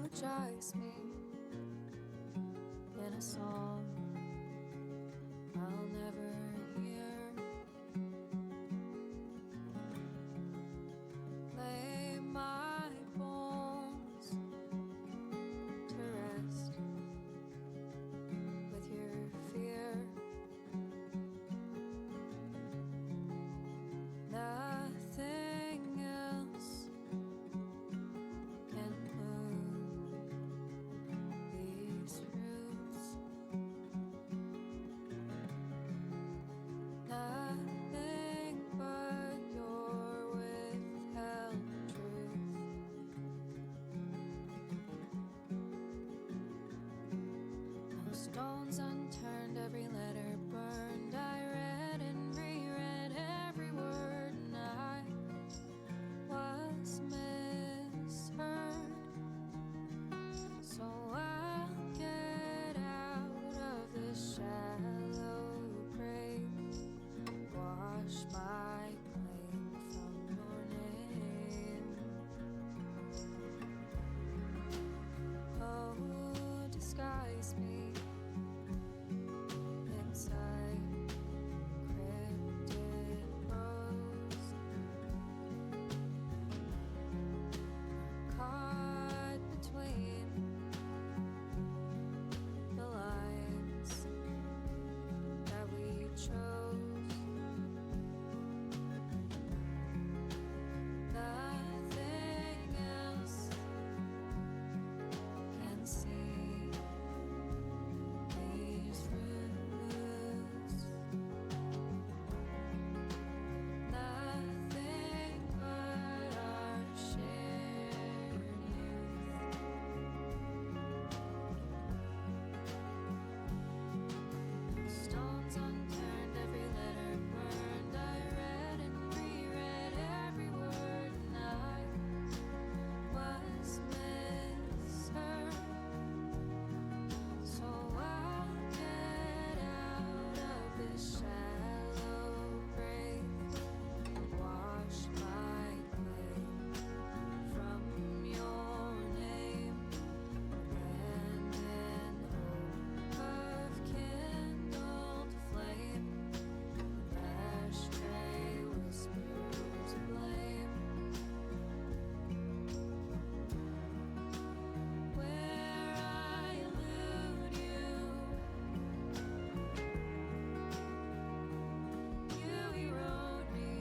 energize me in a song I'll never hear. Lay my bones to rest with your fear. Nothing else can move these roots. Nothing but your withheld truth. No stones unturned, every letter burned. I read and reread every word, and I was misheard. So I'll get out of this shallow grave, wash my claim from your name. Oh, disguise me inside cryptid prose, caught between the lines that we chose. Nothing else can see these roots. Nothing but our shared youth. Stones unturned, every letter burned. I read and reread every word, and I was misheard. So I'll get out of this shallow grave, wash my claim from your name, abandon hope of kindled flame, ashtray whispers of blame. Where I elude you erode me.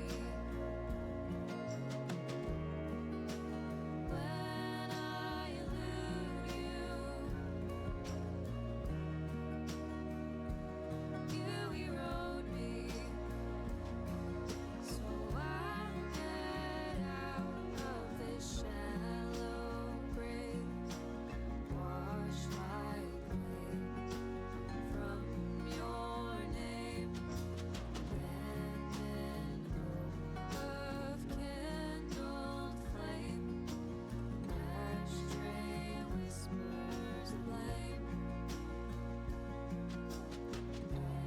When I elude you erode me. So I'll get out of this shallow grave, wash my claim from your name, abandon hope of kindled flame, ashtray whispers of blame,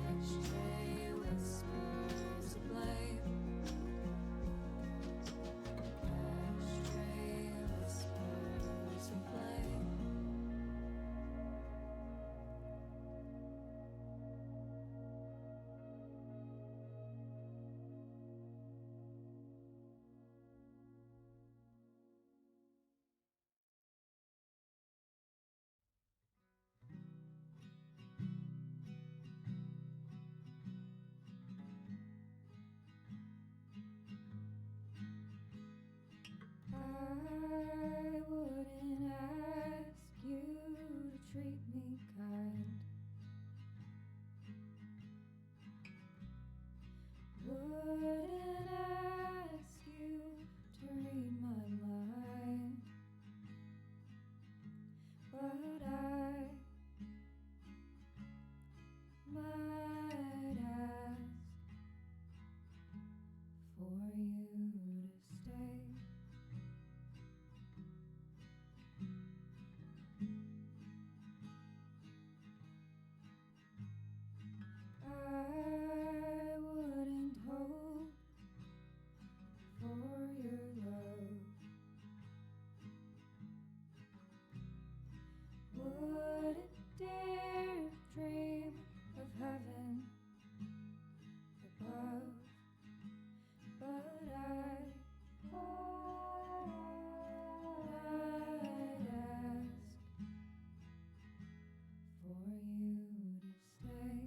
ashtray whispers of blame, ashtray whispers of blame. I wouldn't ask you to treat me kind. Wouldn't ask you to read my mind. But I might ask for you to stay. I wouldn't hope for your love wouldn't dare dream of heaven above, but I'd ask for you to stay.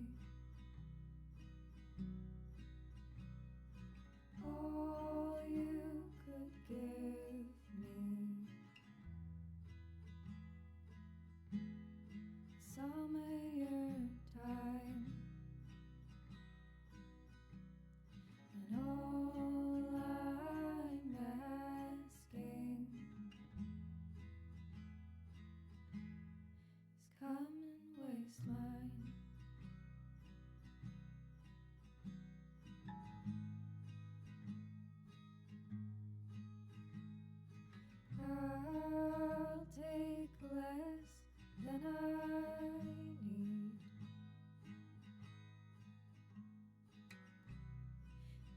All you could give me, some of your time, and all I'm asking is come and waste mine. I'll take less than I need.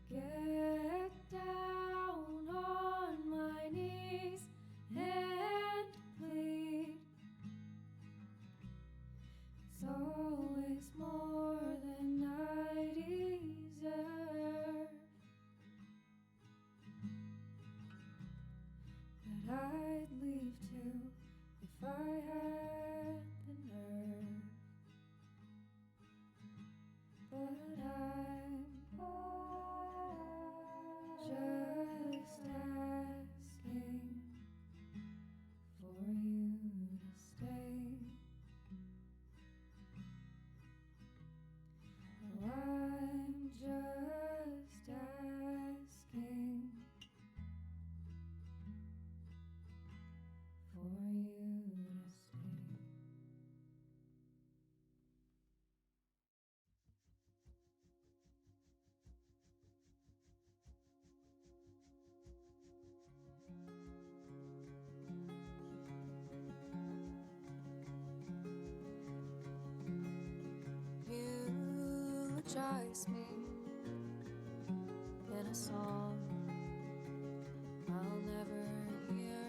Get down on my knees and plead. It's always more than I deserve, that I'd leave too if I had the nerve. But I'm just asking for you to stay. Oh, I'm just asking for you to stay. Eulogize me in a song I'll never hear.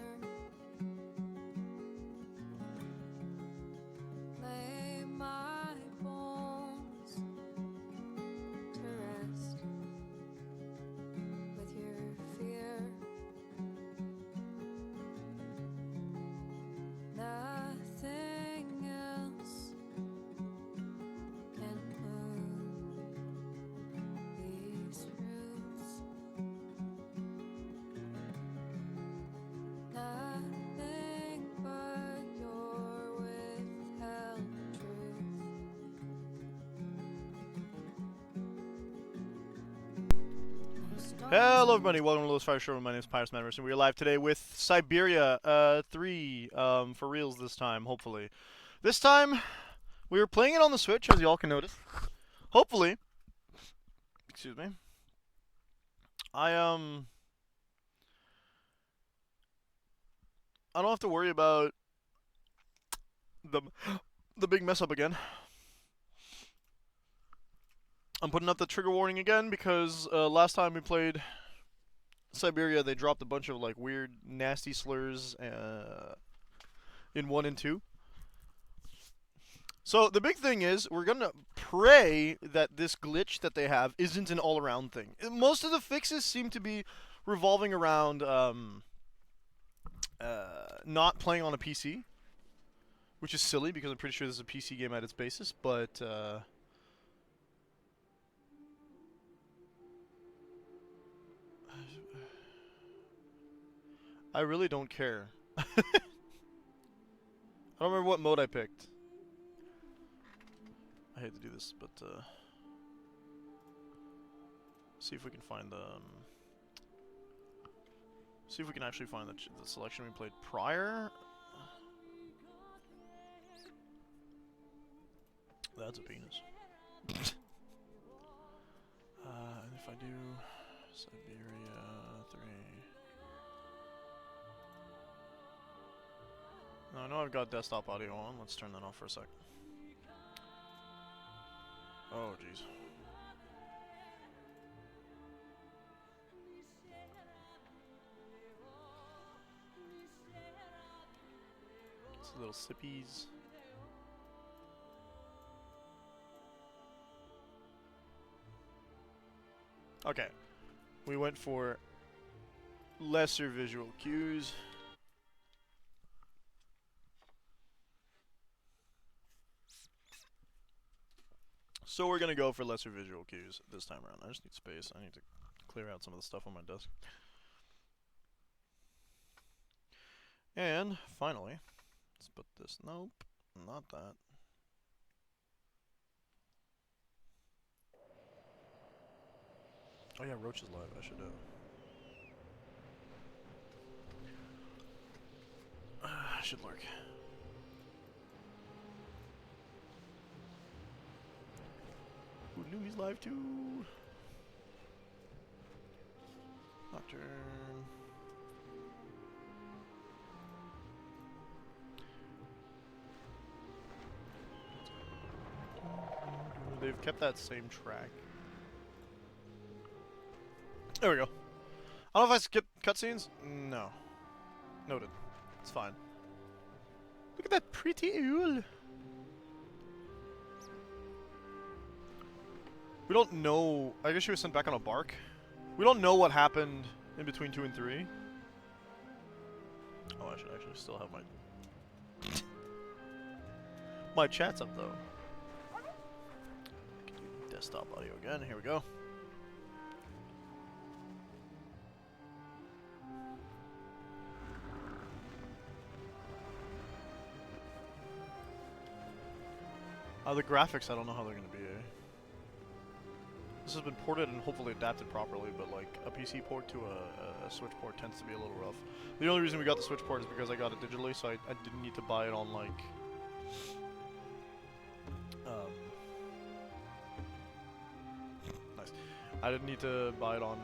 Lay my bones to rest with your fear. Nothing else can move these roots. Nothing but your withheld truth. Hello everybody, welcome to Lewis Fire Show. My name is Pyrus Madness, and we are live today with Syberia 3, for reals this time, hopefully. This time, we were playing it on the Switch, as you all can notice. Hopefully. Excuse me. I don't have to worry about the big mess up again. I'm putting up the trigger warning again because last time we played Syberia, they dropped a bunch of like weird, nasty slurs in 1 and 2. So the big thing is we're gonna pray that this glitch that they have isn't an all-around thing. Most of the fixes seem to be revolving around not playing on a PC, which is silly because I'm pretty sure this is a PC game at its basis, but I really don't care. I don't remember what mode I picked. I hate to do this, but see if we can find the see if we can actually find the selection we played prior. That's a penis. And if I do Syberia 3. Now, I know I've got desktop audio on. Let's turn that off for a sec. Oh, jeez. It's a little sippies. Okay. We went for lesser visual cues. So we're gonna go for lesser visual cues this time around. I just need space. I need to clear out some of the stuff on my desk. And finally, let's put this. Nope, not that. Oh yeah, Roach is live. I should should lurk. Who knew he's live too? Nocturne. They've kept that same track. There we go. I don't know if I skipped cutscenes. No. Noted. It's fine. Look at that pretty owl. We don't know. I guess she was sent back on a bark. We don't know what happened in between 2 and 3. Oh, I should actually still have my chats up though. Desktop audio again. Here we go. The graphics, I don't know how they're gonna be. This has been ported and hopefully adapted properly, but like a PC port to a Switch port tends to be a little rough. The only reason we got the Switch port is because I got it digitally, so I didn't need to buy it on like nice. I didn't need to buy it on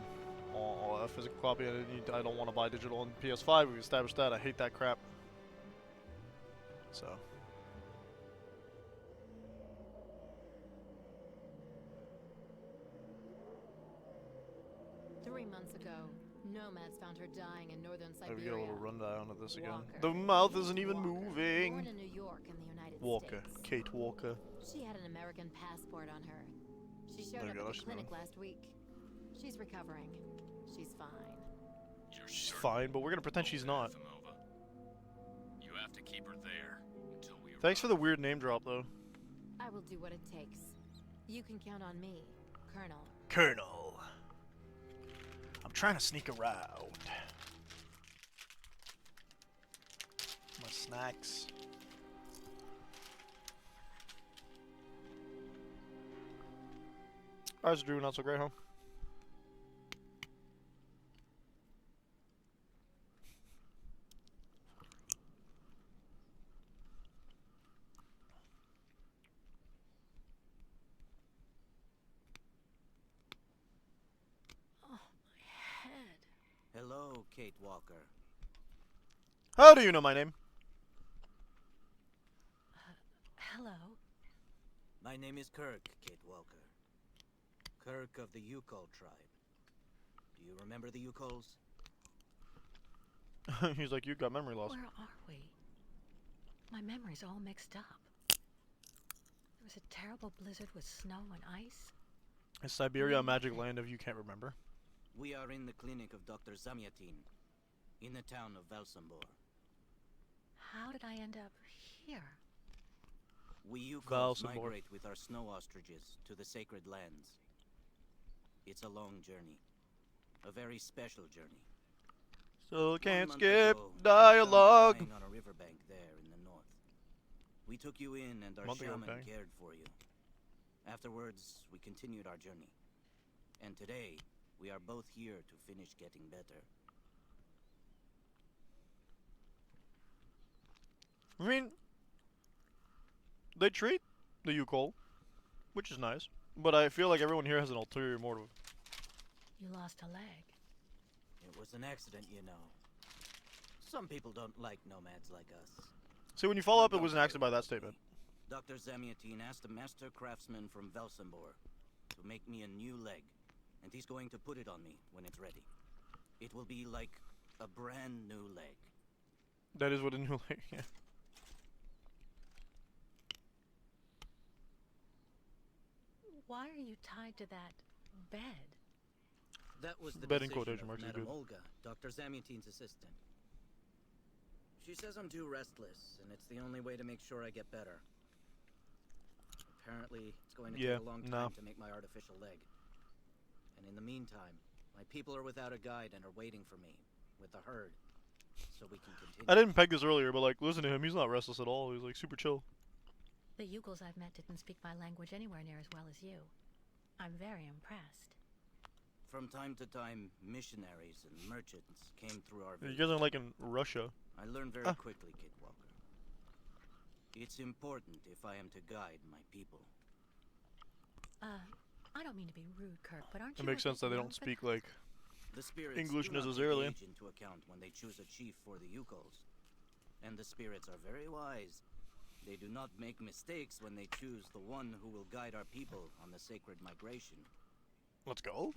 a physical copy. I don't want to buy digital on PS5. We've established that. I hate that crap. So. 3 months ago, nomads found her dying in northern Syberia. Maybe get a little rundown of this again. Walker. The mouth isn't even Walker, moving. Born in New York in the United Walker. States. Kate Walker. She had an American passport on her. She showed There up you go, at the she's clinic done. last week. She's recovering. She's fine. She's fine, but we're gonna pretend she's not. You have to keep her there until we Thanks for the weird name drop, though. I will do what it takes. You can count on me, Colonel. Colonel. I'm trying to sneak around. My snacks. Ours Drew, not so great, huh? Hello, Kate Walker. How do you know my name? Hello. My name is Kirk, Kate Walker. Kirk of the Yukol tribe. Do you remember the Yukols? He's like, you got memory loss. Where are we? My memory's all mixed up. There was a terrible blizzard with snow and ice. Is Syberia a magic land if you can't remember? We are in the clinic of Dr. Zamyatin, in the town of Valsambor. How did I end up here? We Yukols Valsambor. migrate with our snow ostriches to the sacred lands. It's a long journey. A very special journey. Still 1 can't month skip ago, we found you dialogue. dying on a riverbank there in the north. We took you in and our Month ago, shaman okay. cared for you. Afterwards, we continued our journey. And today, we are both here to finish getting better. I mean, they treat the Yukol, which is nice, but I feel like everyone here has an ulterior motive. You lost a leg. It was an accident, you know. Some people don't like nomads like us. See, when you follow up, it was an accident by that statement. Dr. Zamyatin asked a master craftsman from Valsambor to make me a new leg, and he's going to put it on me when it's ready. It will be like a brand new leg. That is what a new leg. Yeah. Why are you tied to that bed? That was the Betting decision quotation of marks is Madame good. Olga, Dr. Zamyatin's assistant. She says I'm too restless, and it's the only way to make sure I get better. Apparently, it's going to Yeah, take a long no. time to make my artificial leg. And in the meantime, my people are without a guide and are waiting for me, with the herd, so we can continue. I didn't peg this earlier, but like, listen to him. He's not restless at all. He's like super chill. The Yugels I've met didn't speak my language anywhere near as well as you. I'm very impressed. From time to time, missionaries and merchants came through our You village. guys are like in Russia. I learned very quickly, Kid Walker. It's important if I am to guide my people. I don't mean to be rude, Kirk, but aren't It you makes a sense bit that they young don't for speak like The spirits English do not necessarily. take age into account when they choose a chief for the Yukos. And the spirits are very wise. They do not make mistakes when they choose the one who will guide our people on the sacred migration. Let's go.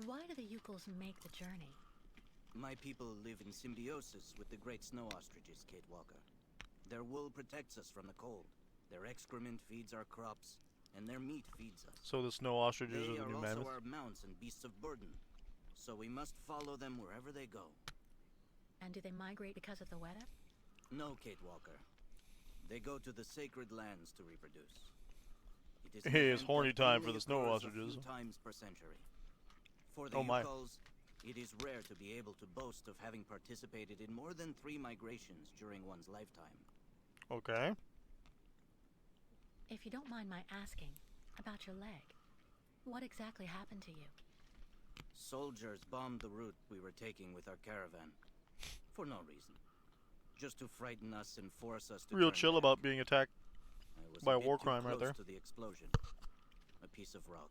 Why do the Yukels make the journey? My people live in symbiosis with the great snow ostriches, Kate Walker. Their wool protects us from the cold. Their excrement feeds our crops, and their meat feeds us. So the snow ostriches They are the are new also mammoth. our mounts and beasts of burden, so we must follow them wherever they go. And do they migrate because of the weather? No, Kate Walker. They go to the sacred lands to reproduce. It is Hey, an it's event horny that time only for the snow occurs ostriches. A few times per century. For the Oh my. Yukos, it is rare to be able to boast of having participated in more than 3 migrations during one's lifetime. Okay. If you don't mind my asking about your leg, what exactly happened to you? Soldiers bombed the route we were taking with our caravan. For no reason. Just to frighten us and force us to Real turn chill back. about being attacked. I was by a bit war too crime right close there. to the explosion. A piece of rock.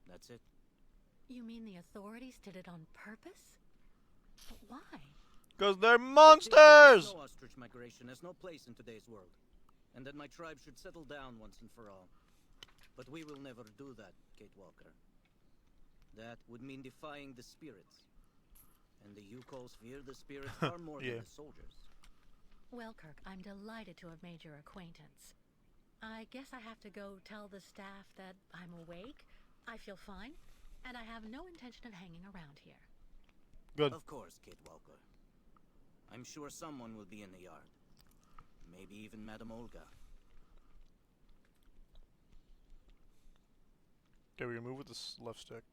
That's it. You mean the authorities did it on purpose? But why? Because they're They think that the monsters! snow ostrich migration has no place in today's world, and that my tribe should settle down once and for all. But we will never do that, Kate Walker. That would mean defying the spirits. And the Yukos fear the spirits far more Yeah. than the soldiers. Well, Kirk, I'm delighted to have made your acquaintance. I guess I have to go tell the staff that I'm awake, I feel fine, and I have no intention of hanging around here. Good. Of course, Kate Walker. I'm sure someone will be in the yard. Maybe even Madame Olga. Okay, we can move with this left stick.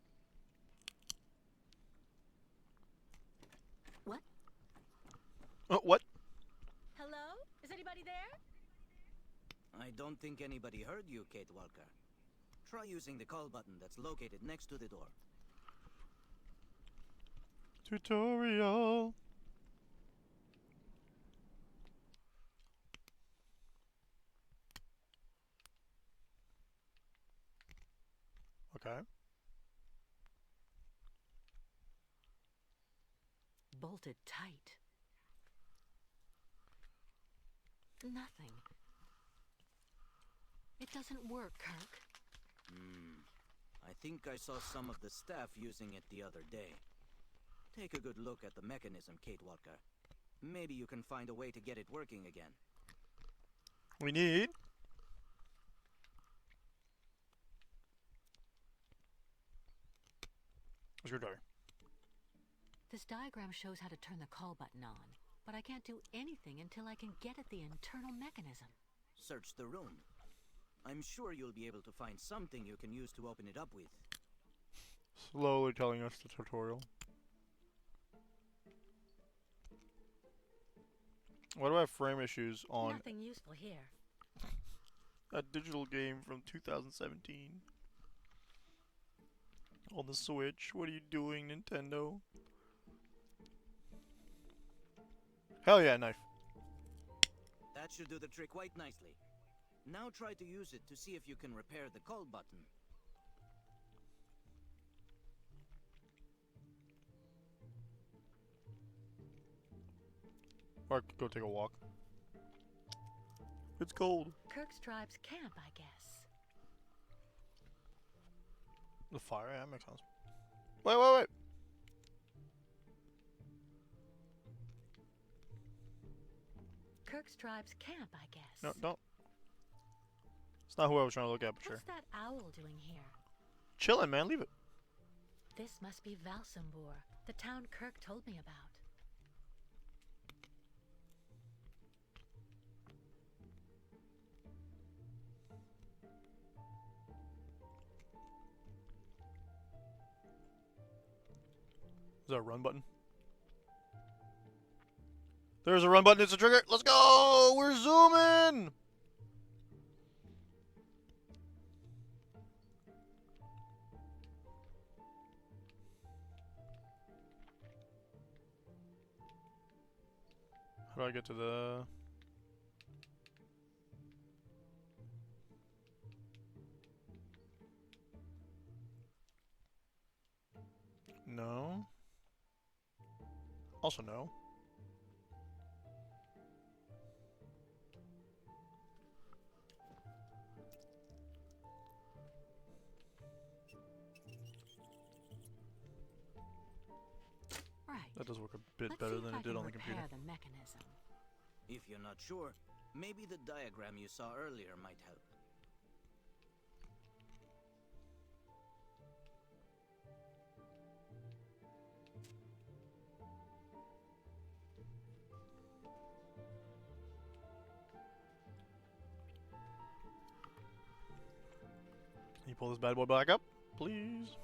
What? Oh, what? Hello? Is anybody there? I don't think anybody heard you, Kate Walker. Try using the call button that's located next to the door. Tutorial. Okay. Bolted tight. Nothing. It doesn't work, Kirk. I think I saw some of the staff using it the other day. Take a good look at the mechanism, Kate Walker. Maybe you can find a way to get it working again. We need a screwdriver. This diagram shows how to turn the call button on, but I can't do anything until I can get at the internal mechanism. Search the room. I'm sure you'll be able to find something you can use to open it up with. Slowly telling us the tutorial. Why do I have frame issues on Nothing useful here. a digital game from 2017? On the Switch. What are you doing, Nintendo? Hell yeah, knife. That should do the trick quite nicely. Now try to use it to see if you can repair the call button. Or I could go take a walk. It's cold. Kirk's tribe's camp, I guess. The fire, yeah, that makes sense. Wait. Kirk's tribe's camp, I guess. No, don't. It's not who I was trying to look at, but sure. What's that owl doing here? Chillin', man, leave it. This must be Valsambur, the town Kirk told me about. Is that a run button? There's a run button. It's a trigger. Let's go. We're zooming. How do I get to the... No. Also no. Right. That does work a bit Let's better see than if it did I on the can computer. repair the mechanism. If you're not sure, maybe the diagram you saw earlier might help. Can you pull this bad boy back up, please?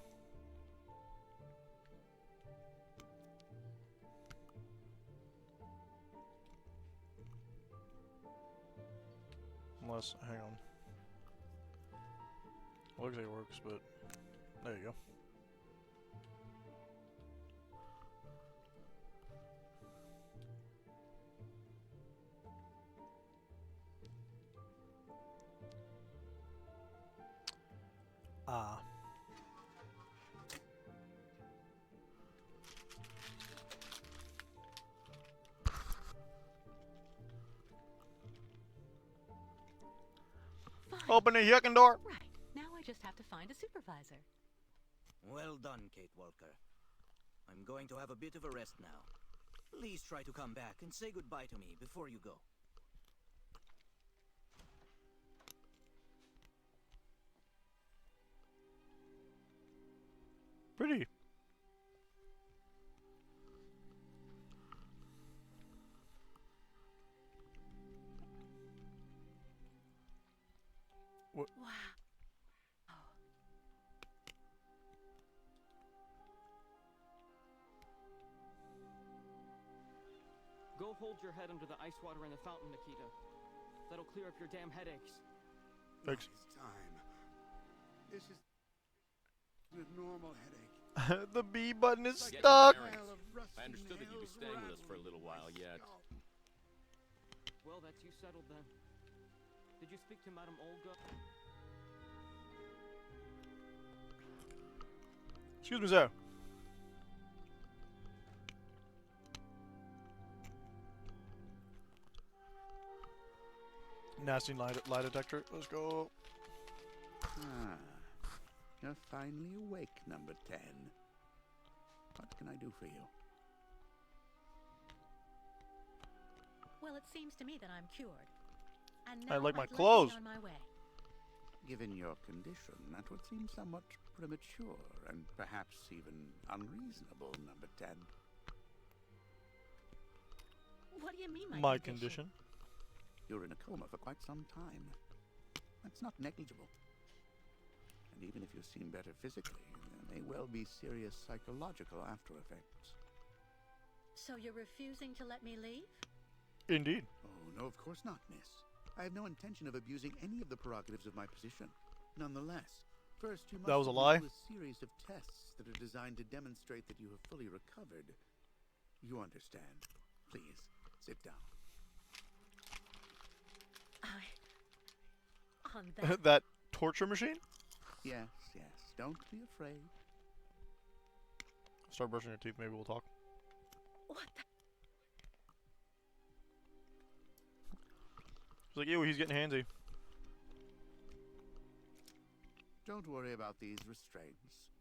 Unless, hang on. Looks like it works, but there you go. Ah. Fine. Open the yucking door. Right. Now I just have to find a supervisor. Well done, Kate Walker. I'm going to have a bit of a rest now. Please try to come back and say goodbye to me before you go. Pretty. Wow. Go hold your head under the ice water in the fountain, Nikita. That'll clear up your damn headaches. Thanks. It's time. This is a normal headache. The B button is Like a stuck. pile of rusty I understood that you'd be nails staying with us for a rattling little through my while yet. skull. Well, that's you settled then. Did you speak to Madame Olga? Excuse me, sir. Nasty lie detector. Let's go. Ah, you're finally awake, number 10. What can I do for you? Well, it seems to me that I'm cured. And I now like my I'd clothes. to be on my way. Given your condition, that would seem somewhat premature and perhaps even unreasonable, number 10. What do you mean, My condition. You're in a coma for quite some time. That's not negligible. And even if you seem better physically, there may well be serious psychological after effects. So you're refusing to let me leave? Indeed. Oh, no, of course not, miss. I have no intention of abusing any of the prerogatives of my position. Nonetheless, first you must That was a lie? undergo a series of tests that are designed to demonstrate that you have fully recovered. You understand. Please, sit down. On that? That torture machine? Yes, yes, don't be afraid. Start brushing your teeth, maybe we'll talk. What the? She's like, ew, he's getting handsy. Don't worry about these restraints.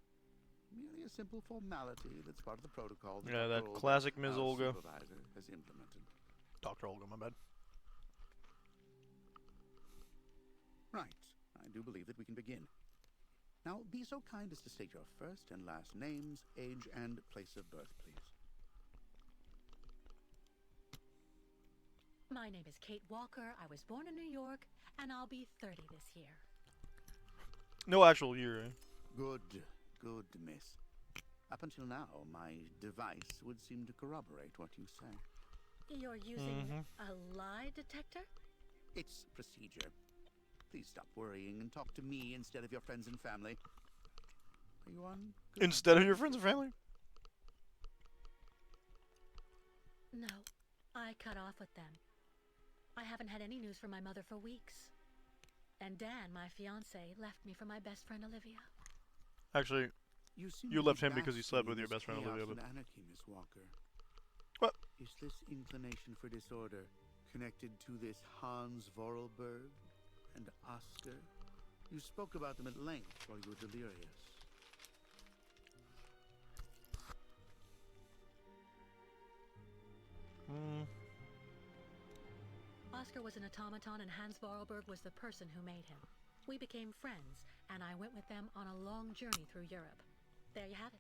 Merely a simple formality that's part of the protocol. Yeah, that Dr. Olga, classic Ms. our Olga. supervisor, has implemented. Dr. Olga, my bad. Right. I do believe that we can begin. Now, be so kind as to state your first and last names, age, and place of birth, please. My name is Kate Walker. I was born in New York, and I'll be 30 this year. No actual year, eh? Good, good, miss. Up until now, my device would seem to corroborate what you say. You're using a lie detector? It's procedure. Please stop worrying and talk to me instead of your friends and family. Are you on? Instead of your friends and family? No, I cut off with them. I haven't had any news from my mother for weeks. And Dan, my fiancé, left me for my best friend Olivia. Actually, seem you to left be him because you basking slept in with your this best friend chaos Olivia. and But anarchy, Miss Walker. what? Is this inclination for disorder connected to this Hans Vorarlberg and Oscar? You spoke about them at length while you were delirious. Oscar was an automaton and Hans Vorarlberg was the person who made him. We became friends, and I went with them on a long journey through Europe. There you have it.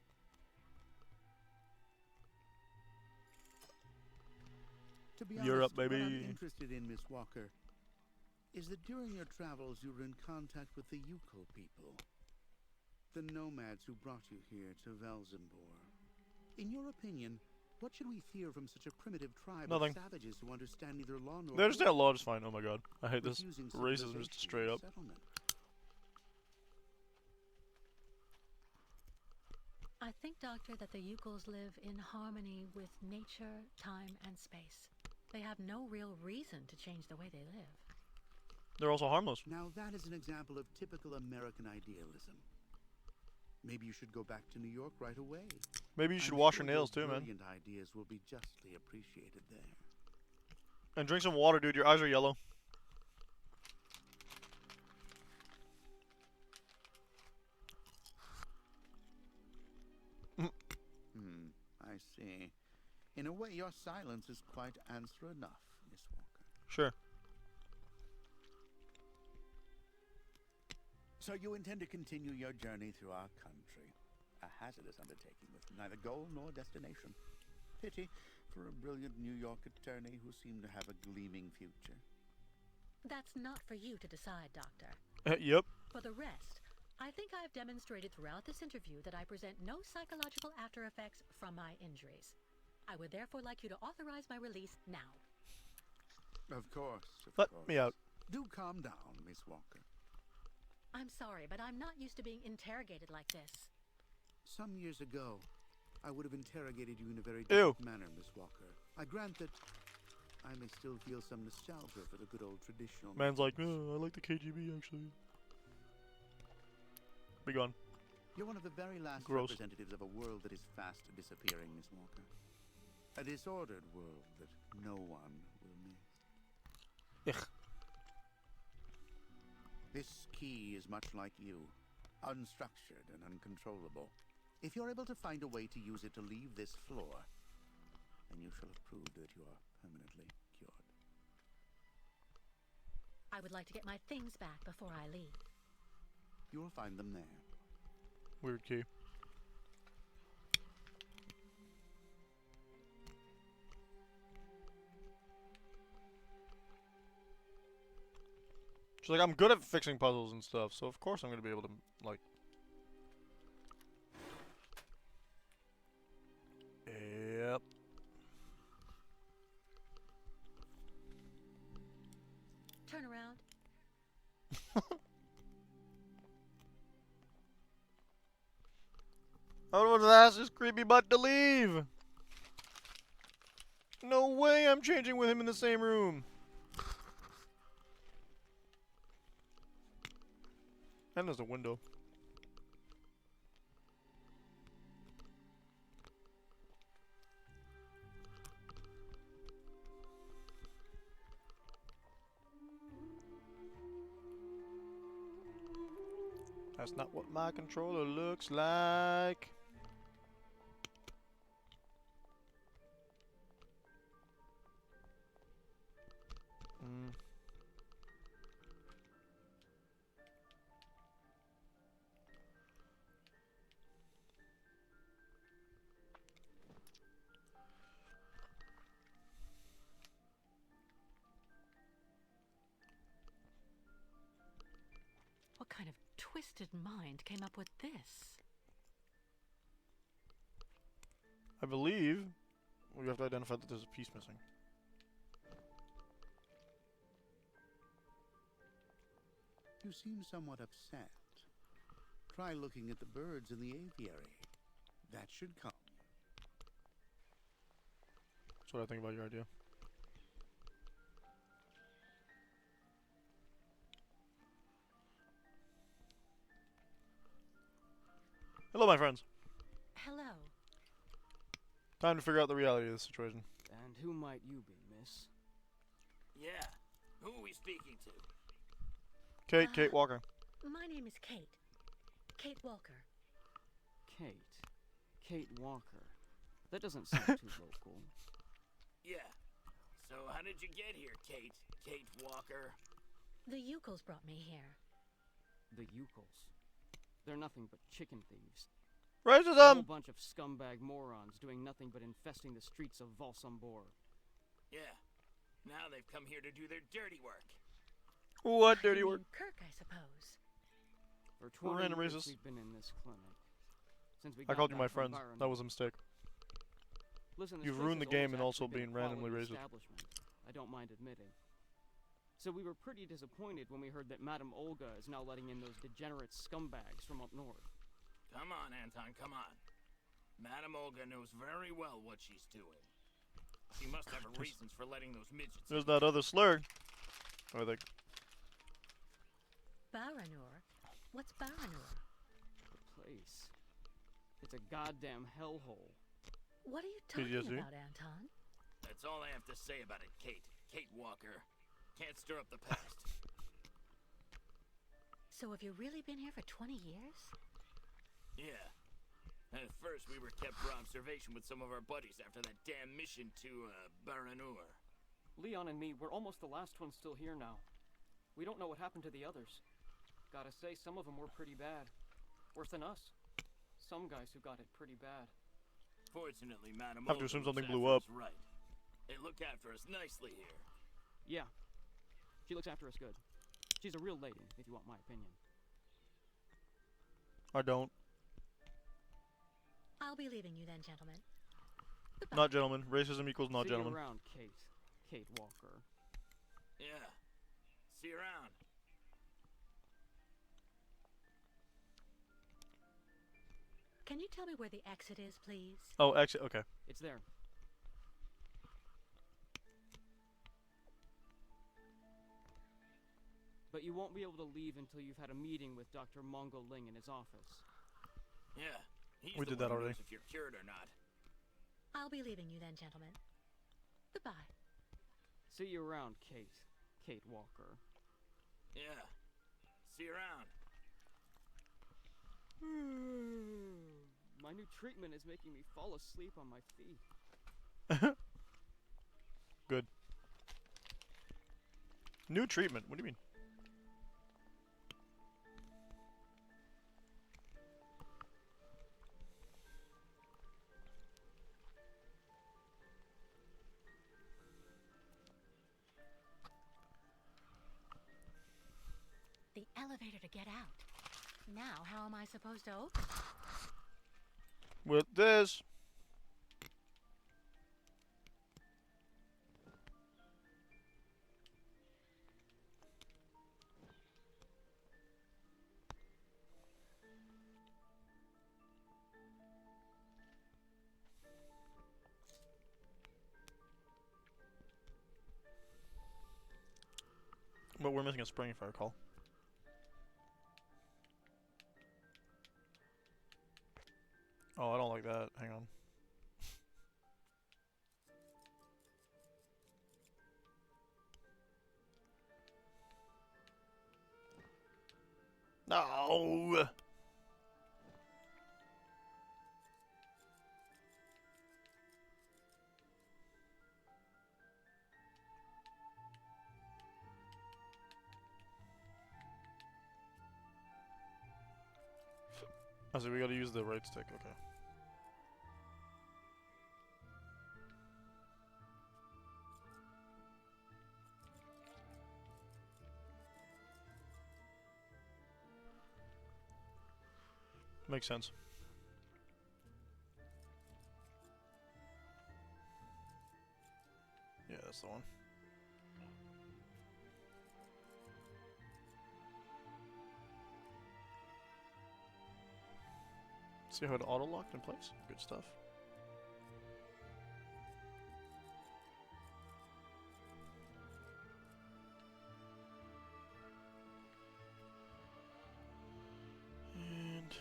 To be Europe, honest, what I'm baby. interested in, Miss Walker, is that during your travels you were in contact with the Yukon people, the nomads who brought you here to Velzembor. In your opinion, what should we fear from such a primitive tribe Nothing. of savages who understand neither law nor They understand order, law just fine. Oh my god. I hate this refusing racism just civilization straight and up. settlement? I think, Doctor, that the Yukols live in harmony with nature, time, and space. They have no real reason to change the way they live. They're also harmless. Now that is an example of typical American idealism. Maybe you should go back to New York right away. Maybe you should I'm wash sure your nails your too, man. brilliant ideas will be justly appreciated there. And drink some water, dude. Your eyes are yellow. I see. In a way, your silence is quite answer enough, Miss Walker. Sure. So you intend to continue your journey through our country. A hazardous undertaking with neither goal nor destination. Pity for a brilliant New York attorney who seemed to have a gleaming future. That's not for you to decide, Doctor. Yep. For the rest, I think I've demonstrated throughout this interview that I present no psychological after effects from my injuries. I would therefore like you to authorize my release now. Of course, Let me out. Do calm down, Miss Walker. I'm sorry, but I'm not used to being interrogated like this. Some years ago, I would have interrogated you in a very Ew. different manner, Miss Walker. I grant that I may still feel some nostalgia for the good old traditional Man's like, methods. I like the KGB actually. Be gone. You're one of the very last Gross. representatives of a world that is fast disappearing, Miss Walker. A disordered world that no one will miss. Ugh. This key is much like you, unstructured and uncontrollable. If you're able to find a way to use it to leave this floor, then you shall have proved that you are permanently cured. I would like to get my things back before I leave. You will find them there. Weird key. She's like, I'm good at fixing puzzles and stuff, so of course I'm gonna be able to, like... Yep. Turn around. I don't want to ask this creepy butt to leave! No way I'm changing with him in the same room! And there's a window. That's not what my controller looks like. kind of twisted mind came up with this? I believe we have to identify that there's a piece missing. You seem somewhat upset. Try looking at the birds in the aviary. That should calm you. That's what I think about your idea. Hello, my friends. Hello. Time to figure out the reality of this situation. And who might you be, miss? Yeah. Who are we speaking to? Kate Walker. My name is Kate. Kate Walker. Kate. Kate Walker. That doesn't sound too local. Yeah. So how did you get here, Kate? Kate Walker? The Yukos brought me here. The Yukos. They're nothing but chicken thieves. A whole Racism! bunch of scumbag morons doing nothing but infesting the streets of Valsambor. Yeah. Now they've come here to do their dirty work. What dirty You work? mean Kirk, I suppose. For We're 20 random years racists. we've been in this clinic. Since we I got called you back my from friends. Byron. That was a mistake. Listen, this You've place ruined has the game always and also actually being been a randomly quality racist. establishment, I don't mind admitting. So we were pretty disappointed when we heard that Madame Olga is now letting in those degenerate scumbags from up north. Come on, Anton, come on. Madame Olga knows very well what she's doing. She must have her reasons for letting those midgets There's in. that other slur. I think. Baranur? What's Baranur? The place. It's a goddamn hellhole. What are you talking PTSD? about, Anton? That's all I have to say about it, Kate. Kate Walker. Can't stir up the past. So have you really been here for 20 years? Yeah. At first, we were kept for observation with some of our buddies after that damn mission to, Baranur. Leon and me, we're almost the last ones still here now. We don't know what happened to the others. Gotta say, some of them were pretty bad. Worse than us. Some guys who got it pretty bad. Fortunately, Madame Have to Olga assume looks something after blew up. us right. They look after us nicely here. Yeah. She looks after us good. She's a real lady, if you want my opinion. I don't. I'll be leaving you then, gentlemen. Goodbye. Not gentlemen. Racism equals not See gentlemen. you around, Kate. Kate Walker. Yeah. See you around. Can you tell me where the exit is, please? Oh, exit. Okay. It's there. But you won't be able to leave until you've had a meeting with Dr. Mongo Ling in his office. Yeah. He's We the did one that who already. knows if you're cured or not. I'll be leaving you then, gentlemen. Goodbye. See you around, Kate. Kate Walker. Yeah. See you around. My new treatment is making me fall asleep on my feet. Good. New treatment. What do you mean? The elevator to get out. Now, how am I supposed to open it? With this. But we're missing a spring, if I recall. Oh, I don't like that. Hang on. No. I see, we gotta use the right stick, okay. Makes sense. Yeah, that's the one. See how it auto-locked in place? Good stuff. And...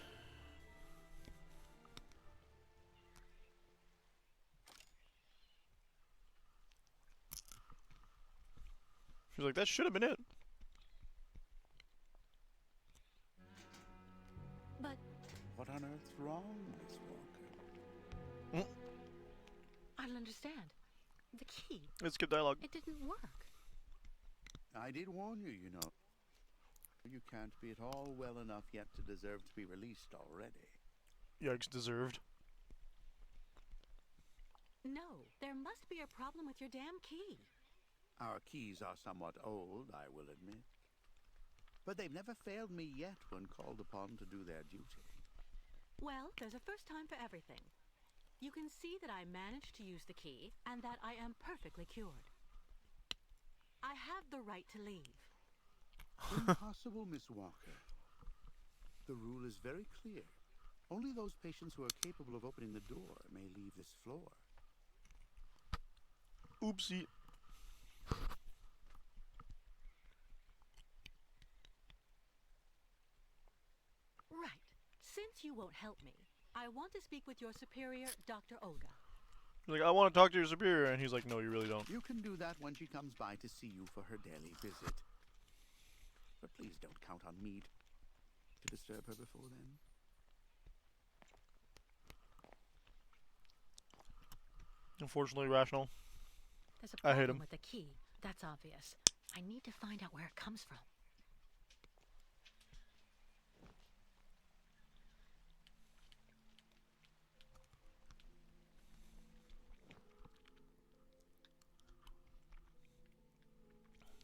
she's like, that should have been it. But What on earth's wrong, Miss Walker? I don't understand. The key, Let's skip dialogue. it didn't work. I did warn you, you know. You can't be at all well enough yet to deserve to be released already. Yikes, deserved. No, there must be a problem with your damn key. Our keys are somewhat old, I will admit. But they've never failed me yet when called upon to do their duty. Well, there's a first time for everything. You can see that I managed to use the key, and that I am perfectly cured. I have the right to leave. Impossible, Miss Walker. The rule is very clear. Only those patients who are capable of opening the door may leave this floor. Oopsie. Right. Since you won't help me, I want to speak with your superior, Dr. Olga. Like, I want to talk to your superior, and he's like, no, you really don't. You can do that when she comes by to see you for her daily visit. But please don't count on me to disturb her before then. Unfortunately, rational. There's a I hate problem him. with the key. That's obvious. I need to find out where it comes from.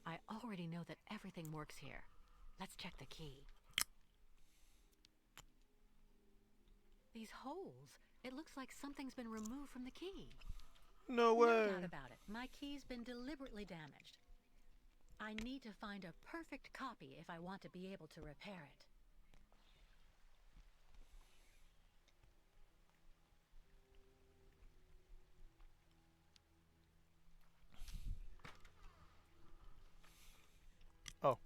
I already know that everything works here. Let's check the key. These holes. It looks like something's been removed from the key. No way. No doubt about it. My key's been deliberately damaged. I need to find a perfect copy if I want to be able to repair it. Oh.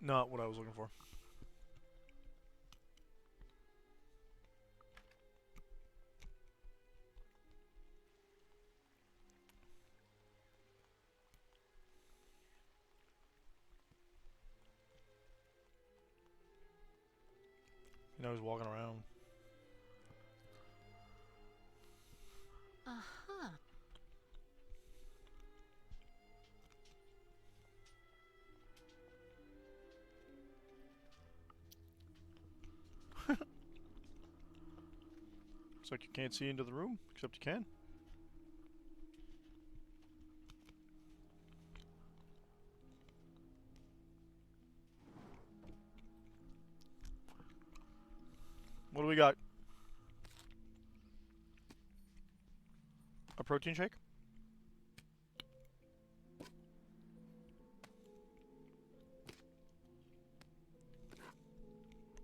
Not what I was looking for. You know, he's walking around. Uh-huh. Looks like you can't see into the room, except you can. What do we got? A protein shake?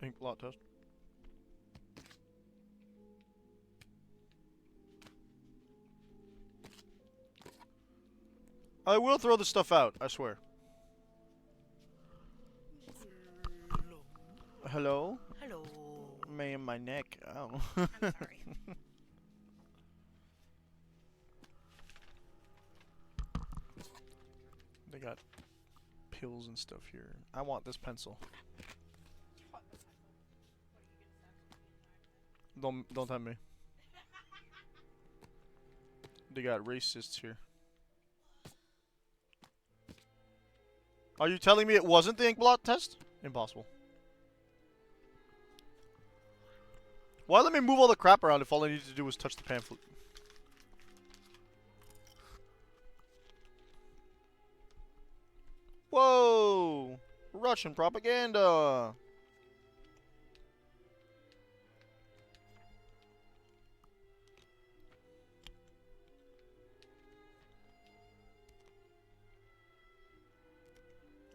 Ink blot test. I will throw this stuff out, I swear. Hello? Hello. Man, my neck. Oh. I'm sorry. They got pills and stuff here. I want this pencil. Don't tempt me. They got racists here. Are you telling me it wasn't the ink blot test? Impossible. Why let me move all the crap around if all I needed to do was touch the pamphlet? Russian propaganda.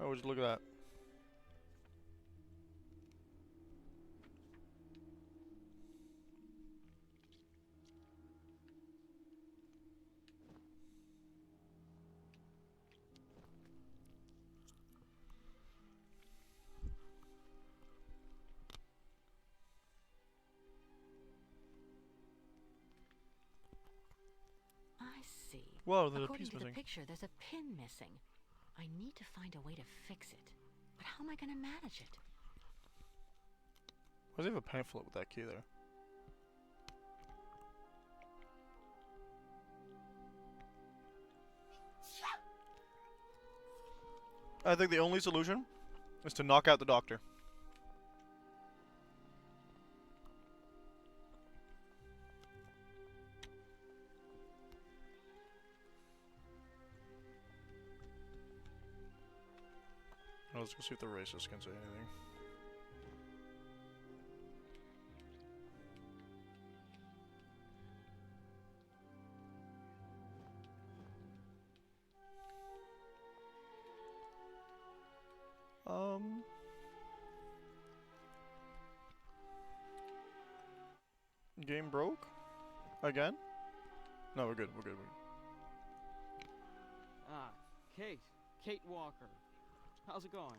Oh, just look at that. I see. Whoa, there's a According piece to the missing. picture, there's a pin missing. I need to find a way to fix it. But how am I going to manage it? Why does he have a pamphlet with that key there? I think the only solution is to knock out the doctor. Let's go see if the racist can say anything. Game broke? Again? No, we're good, we're good, we're good. Ah, Kate. Kate Walker. How's it going?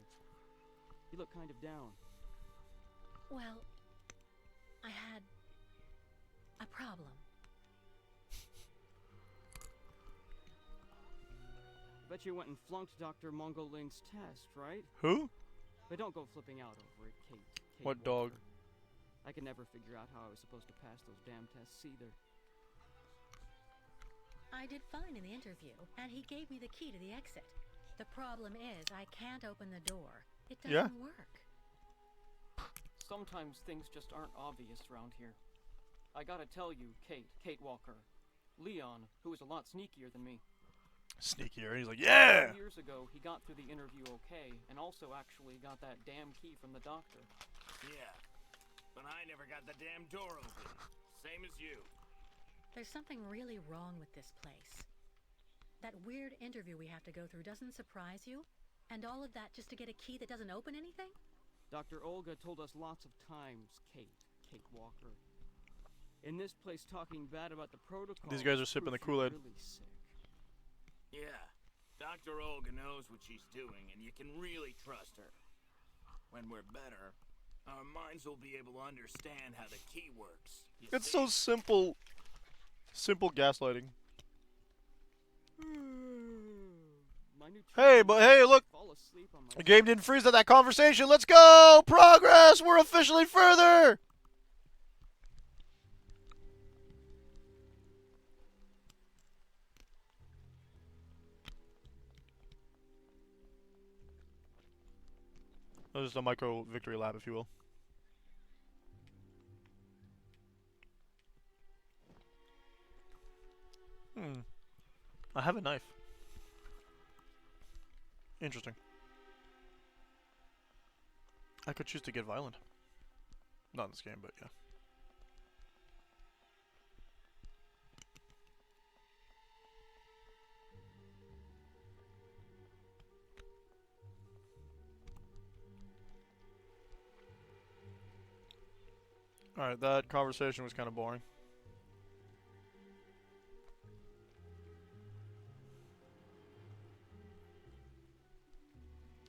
You look kind of down. Well, I had a problem. Bet you went and flunked Dr. Mongoling's test, right? Who? But don't go flipping out over it, Kate. What Walker. dog? I could never figure out how I was supposed to pass those damn tests either. I did fine in the interview, and he gave me the key to the exit. The problem is, I can't open the door. It doesn't work. Sometimes things just aren't obvious around here. I gotta tell you, Kate Walker. Leon, who is a lot sneakier than me. Sneakier. He's like, yeah! 2 years ago, he got through the interview okay, and also actually got that damn key from the doctor. Yeah, but I never got the damn door open. Same as you. There's something really wrong with this place. That weird interview we have to go through doesn't surprise you? And all of that just to get a key that doesn't open anything? Dr. Olga told us lots of times, Kate Walker. In this place, talking bad about the protocol. These guys are sipping the Kool-Aid. Really sick. Yeah, Dr. Olga knows what she's doing, and you can really trust her. When we're better, our minds will be able to understand how the key works. It's so simple. Simple gaslighting. Hey, but hey, look! The game didn't freeze at that conversation. Let's go! Progress! We're officially further! That was just a micro victory lap, if you will. I have a knife. Interesting. I could choose to get violent. Not in this game, but yeah. Alright, that conversation was kind of boring.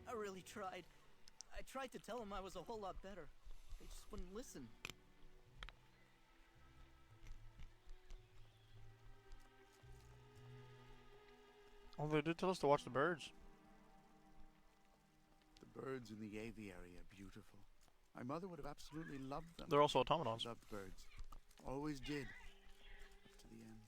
I really tried. I tried to tell them I was a whole lot better. They just wouldn't listen. Oh, they did tell us to watch the birds. The birds in the aviary are beautiful. My mother would have absolutely loved them. They're also automatons. Loved birds. Always did. Up to the end.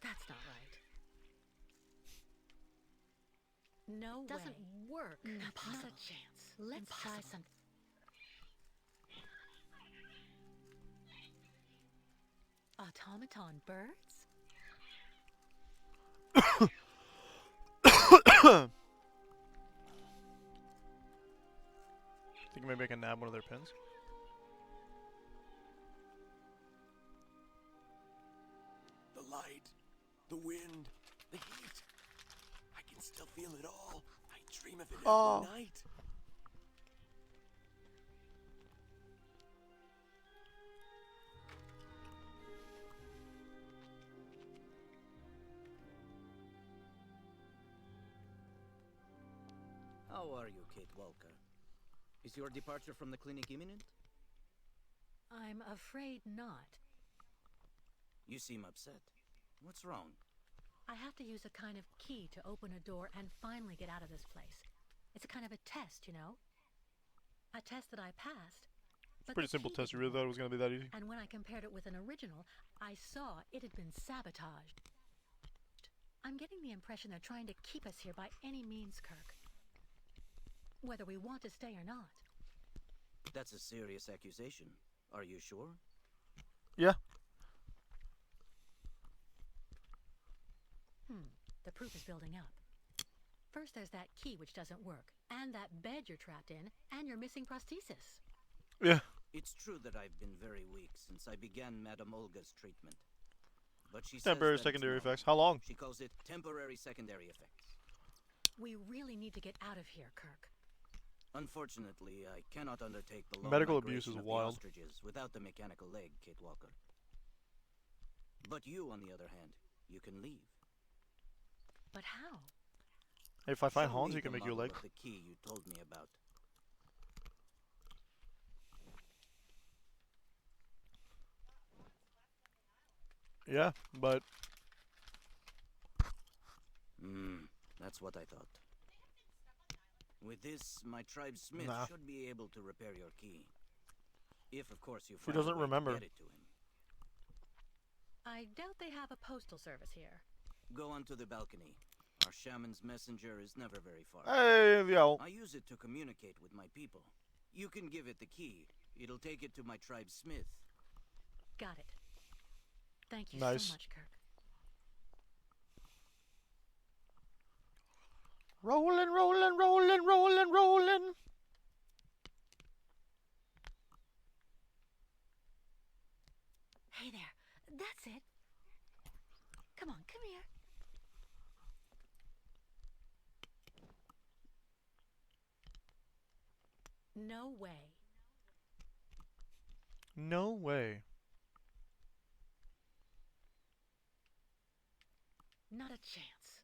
That's not right. No Doesn't way. work. Not a chance. Let's try some. Automaton birds? Think maybe I can nab one of their pins. The light, the wind, the heat. I can still feel it all. I dream of it every night. How are you, Kate Walker? Is your departure from the clinic imminent? I'm afraid not. You seem upset. What's wrong? I have to use a kind of key to open a door and finally get out of this place. It's a kind of a test, you know? A test that I passed. But Pretty the simple key test. You didn't really thought it work. was going to be that easy? And when I compared it with an original, I saw it had been sabotaged. I'm getting the impression they're trying to keep us here by any means, Kirk. Whether we want to stay or not. That's a serious accusation. Are you sure? Yeah. The proof is building up. First there's that key which doesn't work, and that bed you're trapped in, and your missing prosthesis. Yeah. It's true that I've been very weak since I began Madame Olga's treatment. But she Temporary says that secondary it's normal. effects. How long? She calls it temporary secondary effects. We really need to get out of here, Kirk. Unfortunately, I cannot undertake the long Medical abuse migration is of wild. the ostriches without the mechanical leg, Kate Walker. But you, on the other hand, you can leave. But how? If I find Show Hans, me he can the make you a model leg. of the key you told me about. Yeah, but That's what I thought. With this, my tribe's smith Nah. should be able to repair your key. If, of course, you He find a doesn't way remember. to get it to him. I doubt they have a postal service here. Go onto the balcony. Our shaman's messenger is never very far. hey, yo. I use it to communicate with my people. You can give it the key. It'll take it to my tribe's smith. Got it. Thank you Nice. so much, Kirk. Rolling, rolling, rolling, rolling, rolling. Hey there. That's it. Come on, come here. No way. No way. Not a chance.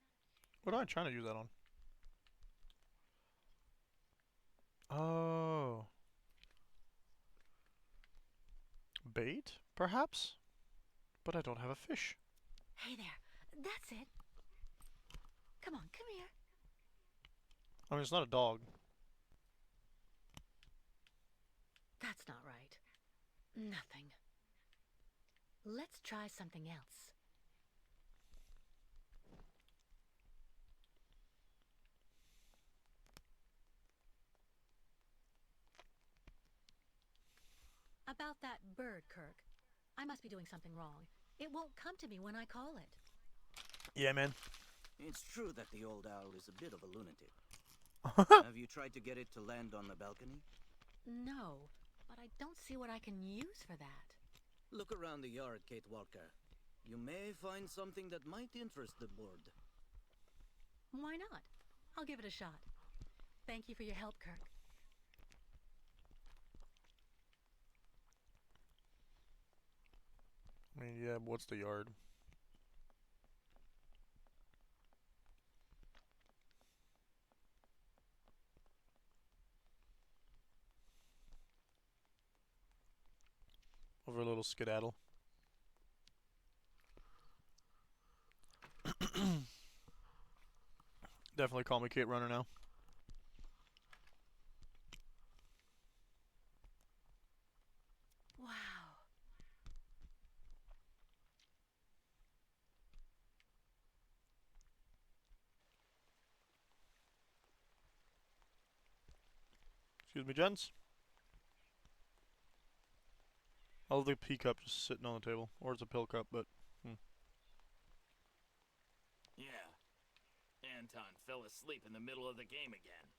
What am I trying to use that on? Oh. Bait, perhaps? But I don't have a fish. Hey there. That's it. Come on, come here. I mean, it's not a dog. That's not right. Nothing. Let's try something else. About that bird, Kirk. I must be doing something wrong. It won't come to me when I call it. Yeah, man. It's true that the old owl is a bit of a lunatic. Oh, Have you tried to get it to land on the balcony? No, but I don't see what I can use for that. Look around the yard, Kate Walker. You may find something that might interest the board. Why not? I'll give it a shot. Thank you for your help, Kirk. I mean, yeah, but what's the yard? Over a little skedaddle. Definitely call me Kate Runner now. Wow. Excuse me, gents. I love the pea cup just sitting on the table. Or it's a pill cup, but... Yeah. Anton fell asleep in the middle of the game again.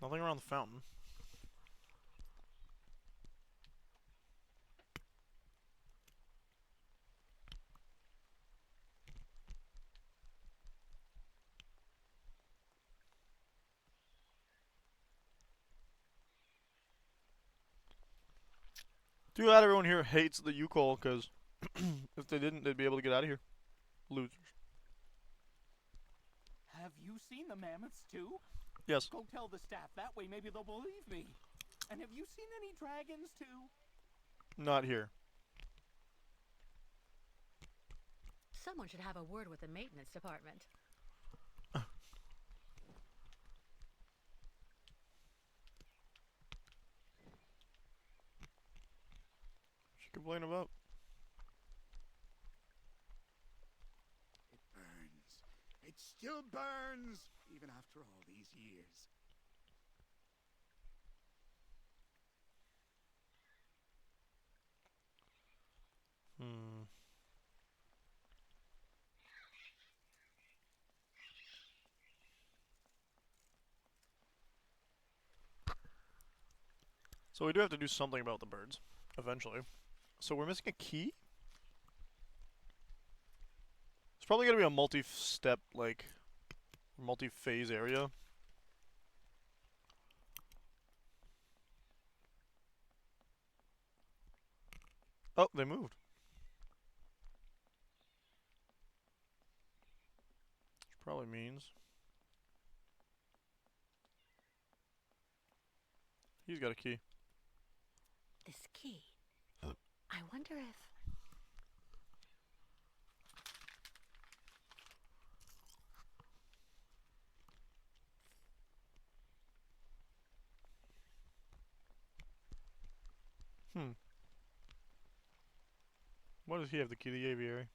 Nothing around the fountain. Too bad everyone here hates the U-Call, because if they didn't, they'd be able to get out of here. Losers. Have you seen the mammoths too? Yes. Go tell the staff, that way maybe they'll believe me. And have you seen any dragons too? Not here. Someone should have a word with the maintenance department. She complain about. It burns. It still burns, even after all these years. So we do have to do something about the birds, eventually. So we're missing a key? It's probably gonna be a multi-step, like, multi-phase area. Oh, they moved. Which probably means he's got a key. This key. I wonder if... Why does he have the key to the aviary?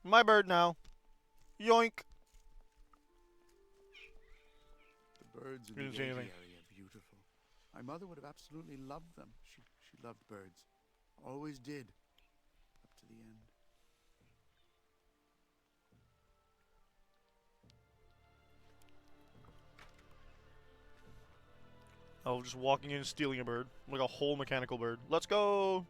My bird now. Yoink. The birds in You the didn't see anything. aviary are beautiful. My mother would have absolutely loved them. She loved birds. Always did. Up to the end. Oh, just walking in and stealing a bird. Like a whole mechanical bird. Let's go!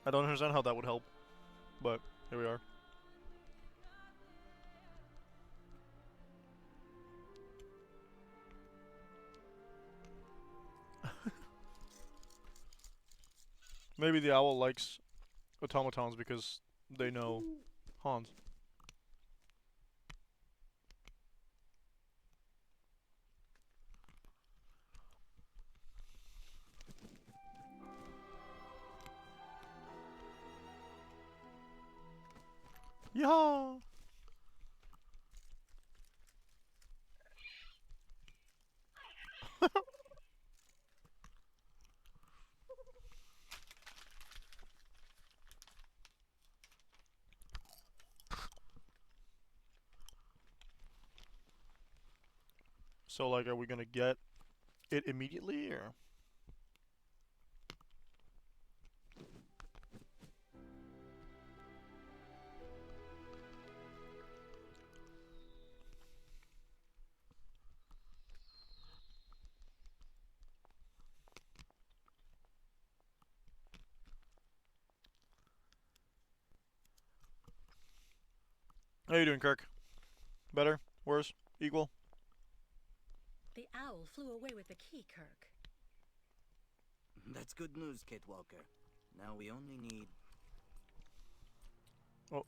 I don't understand how that would help, but here we are. Maybe the owl likes automatons because they know Hans. Yeah. So, like, are we gonna get it immediately, or? How you doing, Kirk? Better? Worse? Equal? The owl flew away with the key, Kirk. That's good news, Kate Walker. Now we only need... Oh,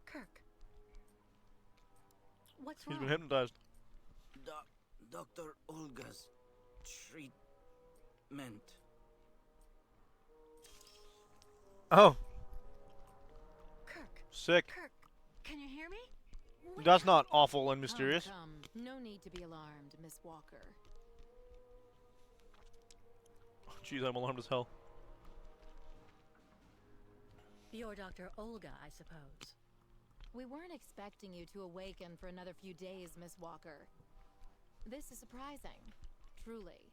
Kirk. What's he's wrong? been hypnotized. Dr. Olga's treatment. Oh, Kirk. sick. Kirk, can you hear me? Wait, That's Kirk. not awful and mysterious. Come. No need to be alarmed, Miss Walker. Jeez, I'm alarmed as hell. You're Dr. Olga, I suppose. We weren't expecting you to awaken for another few days, Miss Walker. This is surprising. Truly.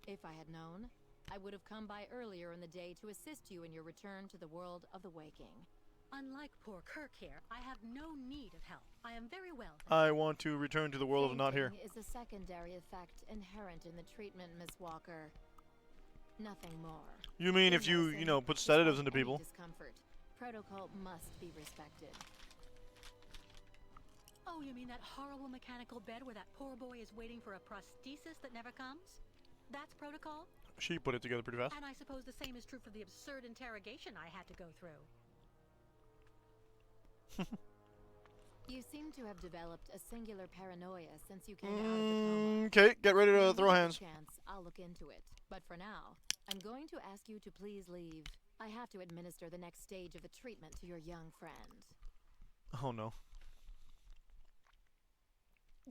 If I had known, I would have come by earlier in the day to assist you in your return to the world of the waking. Unlike poor Kirk here, I have no need of help. I am very well. I want to return to the world of not here. Fainting is a secondary effect inherent in the treatment, Miss Walker. Nothing more. You mean if you, Medicine, you know, put despite sedatives into any people? Discomfort. Protocol must be respected. Oh, you mean that horrible mechanical bed where that poor boy is waiting for a prosthesis that never comes? That's protocol? She put it together pretty fast. And I suppose the same is true for the absurd interrogation I had to go through. You seem to have developed a singular paranoia since you came out of the coma. Okay, get ready to When throw we get a hands. chance, I'll look into it. But for now, I'm going to ask you to please leave. I have to administer the next stage of the treatment to your young friend. Oh no.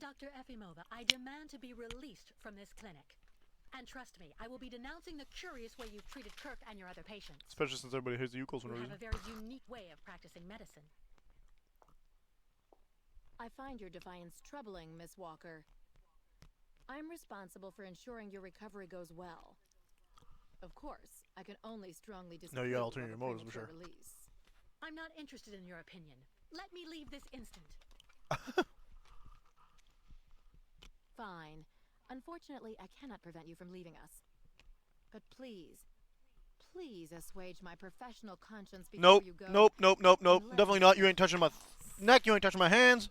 Dr. Efimova, I demand to be released from this clinic. And trust me, I will be denouncing the curious way you've treated Kirk and your other patients. Especially since everybody hates the Ukos for no You have reason. a very unique way of practicing medicine. I find your defiance troubling, Miss Walker. I'm responsible for ensuring your recovery goes well. Of course, I can only strongly No, disapprove you gotta of alter a your motives, I'm premature sure. release. I'm not interested in your opinion. Let me leave this instant. Fine. Unfortunately, I cannot prevent you from leaving us. But please, please assuage my professional conscience before Nope, you go. nope, nope, nope, nope. Unless Definitely not. You you're ain't touching my false. neck. You ain't touching my hands.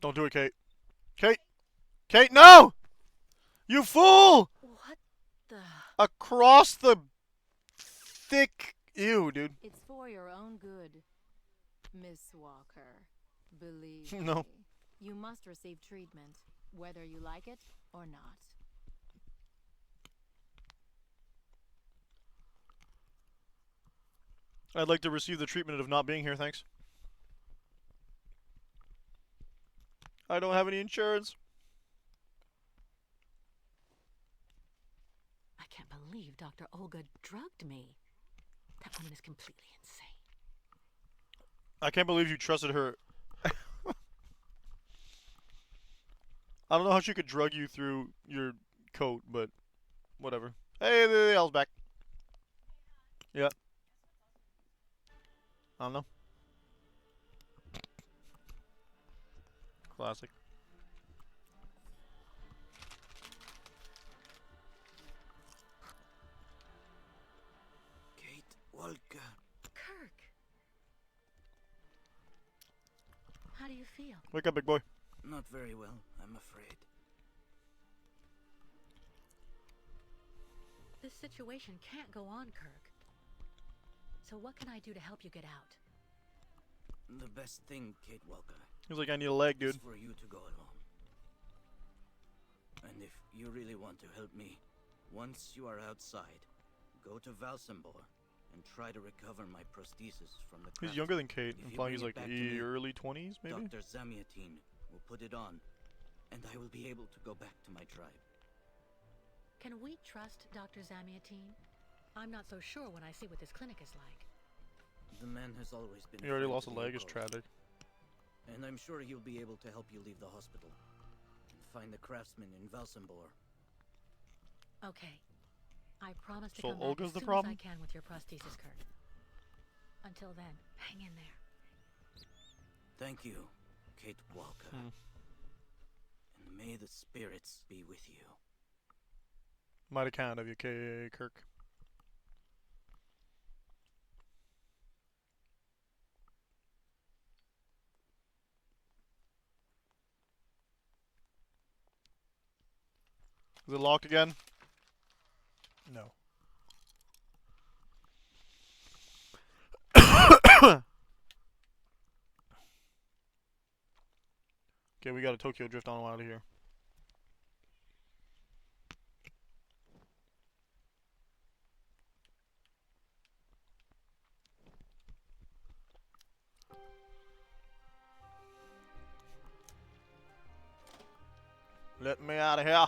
Don't do it, Kate. Kate! Kate, no! You fool! What the... Across the thick... Ew, dude. It's for your own good, Miss Walker. Believe No. me. You must receive treatment, whether you like it or not. I'd like to receive the treatment of not being here, thanks. I don't have any insurance. I can't believe Dr. Olga drugged me. That woman is completely insane. I can't believe you trusted her. I don't know how she could drug you through your coat, but whatever. Hey, the owl's back. Yeah. I don't know. Classic. Kate Walker. Kirk! How do you feel? Wake up, big boy. Not very well, I'm afraid. This situation can't go on, Kirk. So what can I do to help you get out? The best thing, Kate Walker, He's like, I need a leg, is dude. for you to go alone. And if you really want to help me, once you are outside, go to Valsambor and try to recover my prosthesis from the He's craft. younger than Kate, If you implying bring he's it like back to me, early 20s, maybe? Dr. Zamiatine will put it on, and I will be able to go back to my tribe. Can we trust Dr. Zamiatine? I'm not so sure when I see what this clinic is like. The man has always been. He already afraid lost a of the leg, it's Yukos, tragic. and I'm sure he'll be able to help you leave the hospital and find the craftsman in Valsambor. Okay. I promise to So come back Olga's as the soon problem? as I can with your prosthesis, Kirk. Until then, hang in there. Thank you, Kate Walker. Hmm. And may the spirits be with you. Mighty kind of you, Kirk. Is it locked again? No. Okay, we got a Tokyo Drift on out of here. Let me out of here.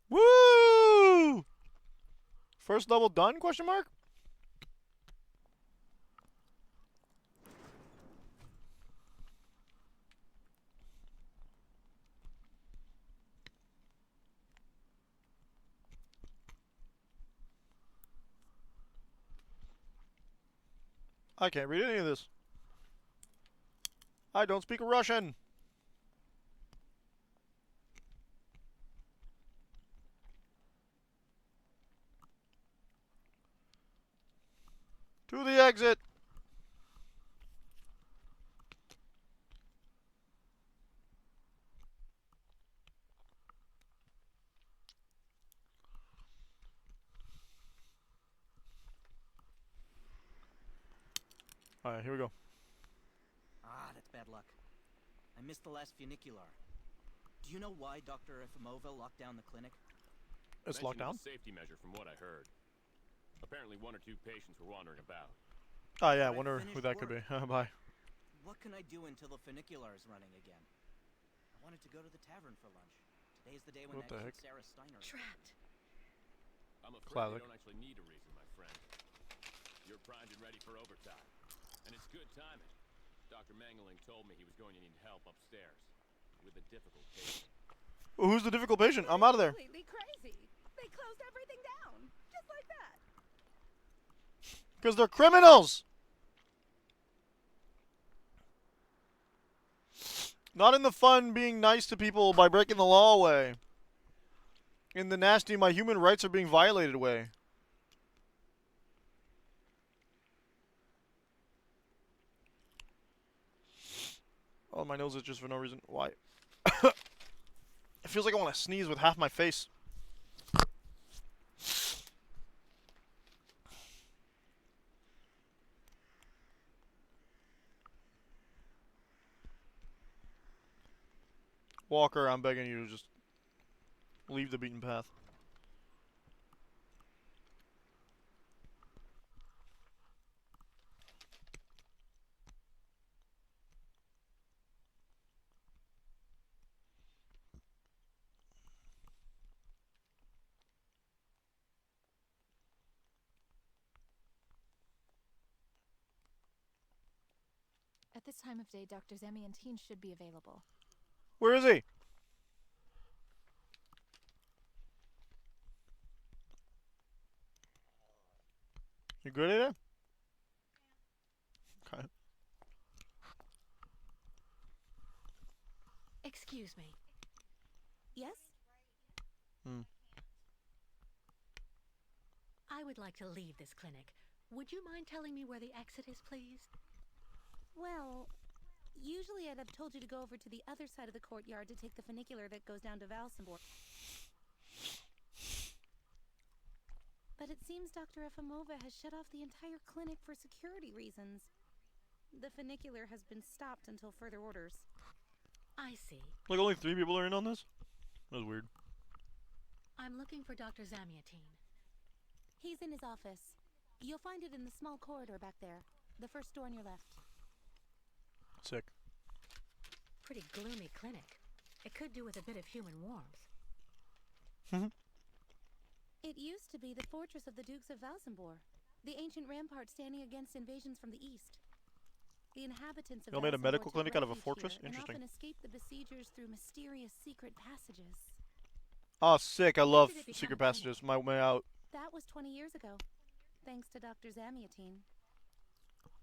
Woo! First level done? Question mark? I can't read any of this. I don't speak Russian. To the exit. Alright, here we go. Ah, that's bad luck. I missed the last funicular. Do you know why Dr. Efimova locked down the clinic? It's locked down? A safety measure from what I heard. Apparently 1 or 2 patients were wandering about. Oh yeah, I wonder who that could be. Bye. What can I do until the funicular is running again? I wanted to go to the tavern for lunch. Today's the day when What the heck? Sarah Steiner. Trapped. I'm afraid Classic. you don't actually need a reason, my friend. You're primed and ready for overtime. And it's good timing. Dr. Mangling told me he was going to need help upstairs with a difficult patient. Well, who's the difficult patient? I'm out of there. Completely crazy. They closed everything down, just like that. Because they're criminals! Not in the fun being nice to people by breaking the law way. In the nasty my human rights are being violated way. Oh, my nose is just for no reason. Why? It feels like I want to sneeze with half my face. Walker, I'm begging you to just leave the beaten path. At this time of day, Dr. Zamiantine should be available. Where is he? You good at it? Okay. Excuse me. Yes? I would like to leave this clinic. Would you mind telling me where the exit is, please? Well, usually I'd have told you to go over to the other side of the courtyard to take the funicular that goes down to Valsenborg. But it seems Dr. Efimova has shut off the entire clinic for security reasons. The funicular has been stopped until further orders. I see. Like only 3 people are in on this? That was weird. I'm looking for Dr. Zamiantine. He's in his office. You'll find it in the small corridor back there. The first door on your left. Sick. Pretty gloomy clinic. It could do with a bit of human warmth. It used to be the fortress of the Dukes of Valsenborg, the ancient rampart standing against invasions from the east. The inhabitants of Y'all made a Valsenborg medical took clinic out of a refuge fortress? here and Interesting. often escaped the besiegers through mysterious secret passages. Oh, sick. I love did it become secret a clinic? passages. My way out. That was 20 years ago, thanks to Dr. Zamiantine.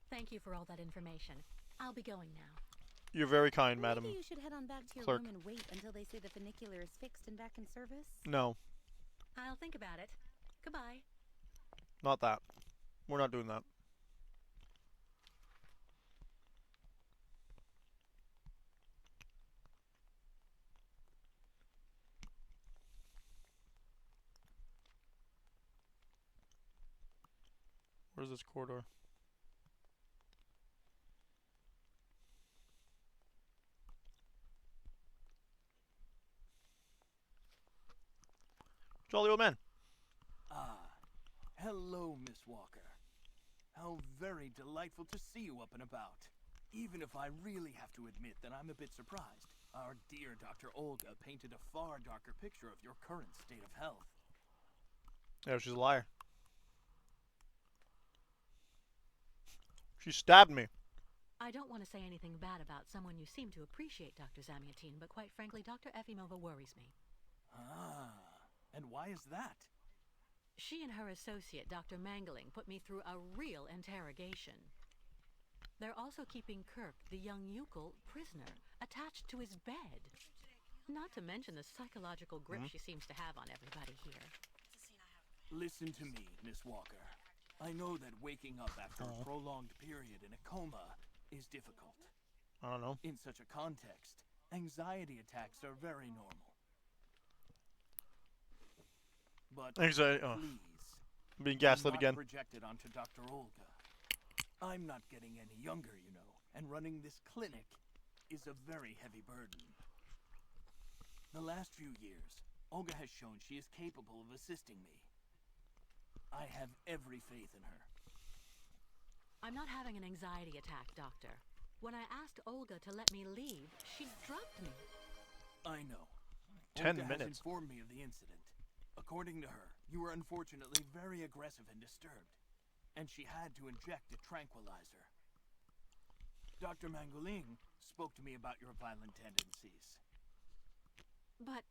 Thank you for all that information. I'll be going now. You're very kind, madam. Maybe you should head on back to your Clerk. room and wait until they say the funicular is fixed and back in service. No, I'll think about it. Goodbye. not that. We're not doing that. Where's this corridor? Jolly old man. Ah, hello, Miss Walker. How very delightful to see you up and about. Even if I really have to admit that I'm a bit surprised. Our dear Dr. Olga painted a far darker picture of your current state of health. Yeah, she's a liar. She stabbed me. I don't want to say anything bad about someone you seem to appreciate, Dr. Zamiatine, but quite frankly, Dr. Efimova worries me. Ah, and why is that? She and her associate, Dr. Mangling, put me through a real interrogation. They're also keeping Kirk, the young Yukol, prisoner, attached to his bed. Not to mention the psychological grip she seems to have on everybody here. Listen to me, Miss Walker. I know that waking up after a prolonged period in a coma is difficult. I don't know. In such a context, anxiety attacks are very normal. But Anxiety. please, I'm being gaslit again. project it onto Dr. Olga. I'm not getting any younger, you know, and running this clinic is a very heavy burden. The last few years, Olga has shown she is capable of assisting me. I have every faith in her. I'm not having an anxiety attack, Doctor. When I asked Olga to let me leave, she drugged me. I know. 10 Olga minutes. has informed me of the incident. According to her, you were unfortunately very aggressive and disturbed, and she had to inject a tranquilizer. Dr. Mangoling spoke to me about your violent tendencies. But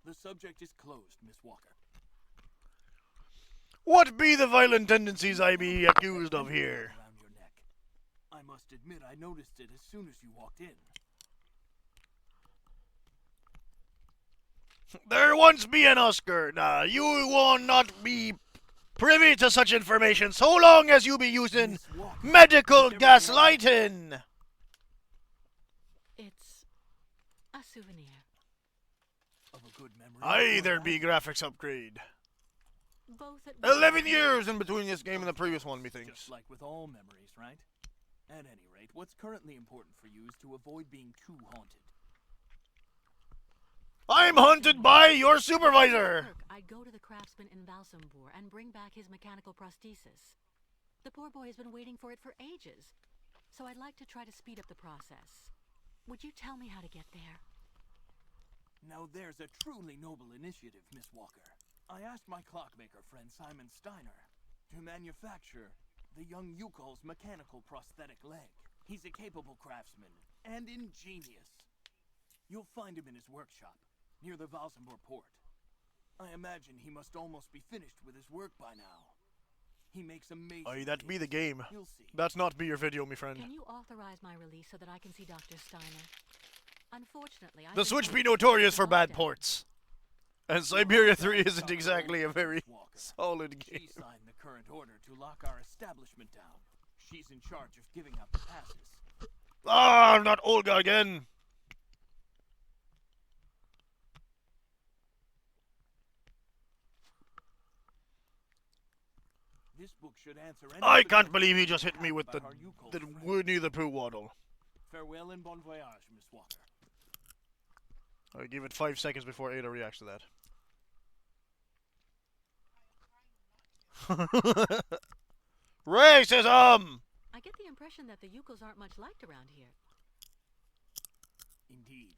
the subject is closed, Miss Walker. What be the violent tendencies I be accused of here? Around your neck. I must admit I noticed it as soon as you walked in. There once be an Oscar. Nah, you will not be privy to such information so long as you be using medical gaslighting. it's a souvenir. Of a good memory. Aye, there'd be graphics upgrade. Both at 11 years in between this game and the previous one, methinks. Just like with all memories, right? At any rate, what's currently important for you is to avoid being too haunted. I'm haunted by your supervisor. Kirk, I'd go to the craftsman in Valsambor and bring back his mechanical prosthesis. The poor boy has been waiting for it for ages, so I'd like to try to speed up the process. Would you tell me how to get there? Now there's a truly noble initiative, Miss Walker. I asked my clockmaker friend Simon Steiner to manufacture the young Yukol's mechanical prosthetic leg. He's a capable craftsman and ingenious. You'll find him in his workshop near the Valsambor port. I imagine he must almost be finished with his work by now. He makes amazing. Aye, that be the game. You'll see. That's not be your video, me friend. Can you authorize my release so that I can see Dr. Steiner? Unfortunately, The Switch be notorious for bad ports. And Syberia 3 isn't exactly a very solid game. She signed the current order to lock our establishment down. She's in charge of giving out the passes. Ah, not Olga again. This book should answer any I of the can't questions believe he you just hit have me with the about our Yukol the friend. Winnie the Pooh waddle. Farewell and bon voyage, Miss Walker. I give it 5 seconds before Ada reacts to that. Racism! I get the impression that the Yukols aren't much liked around here. Indeed.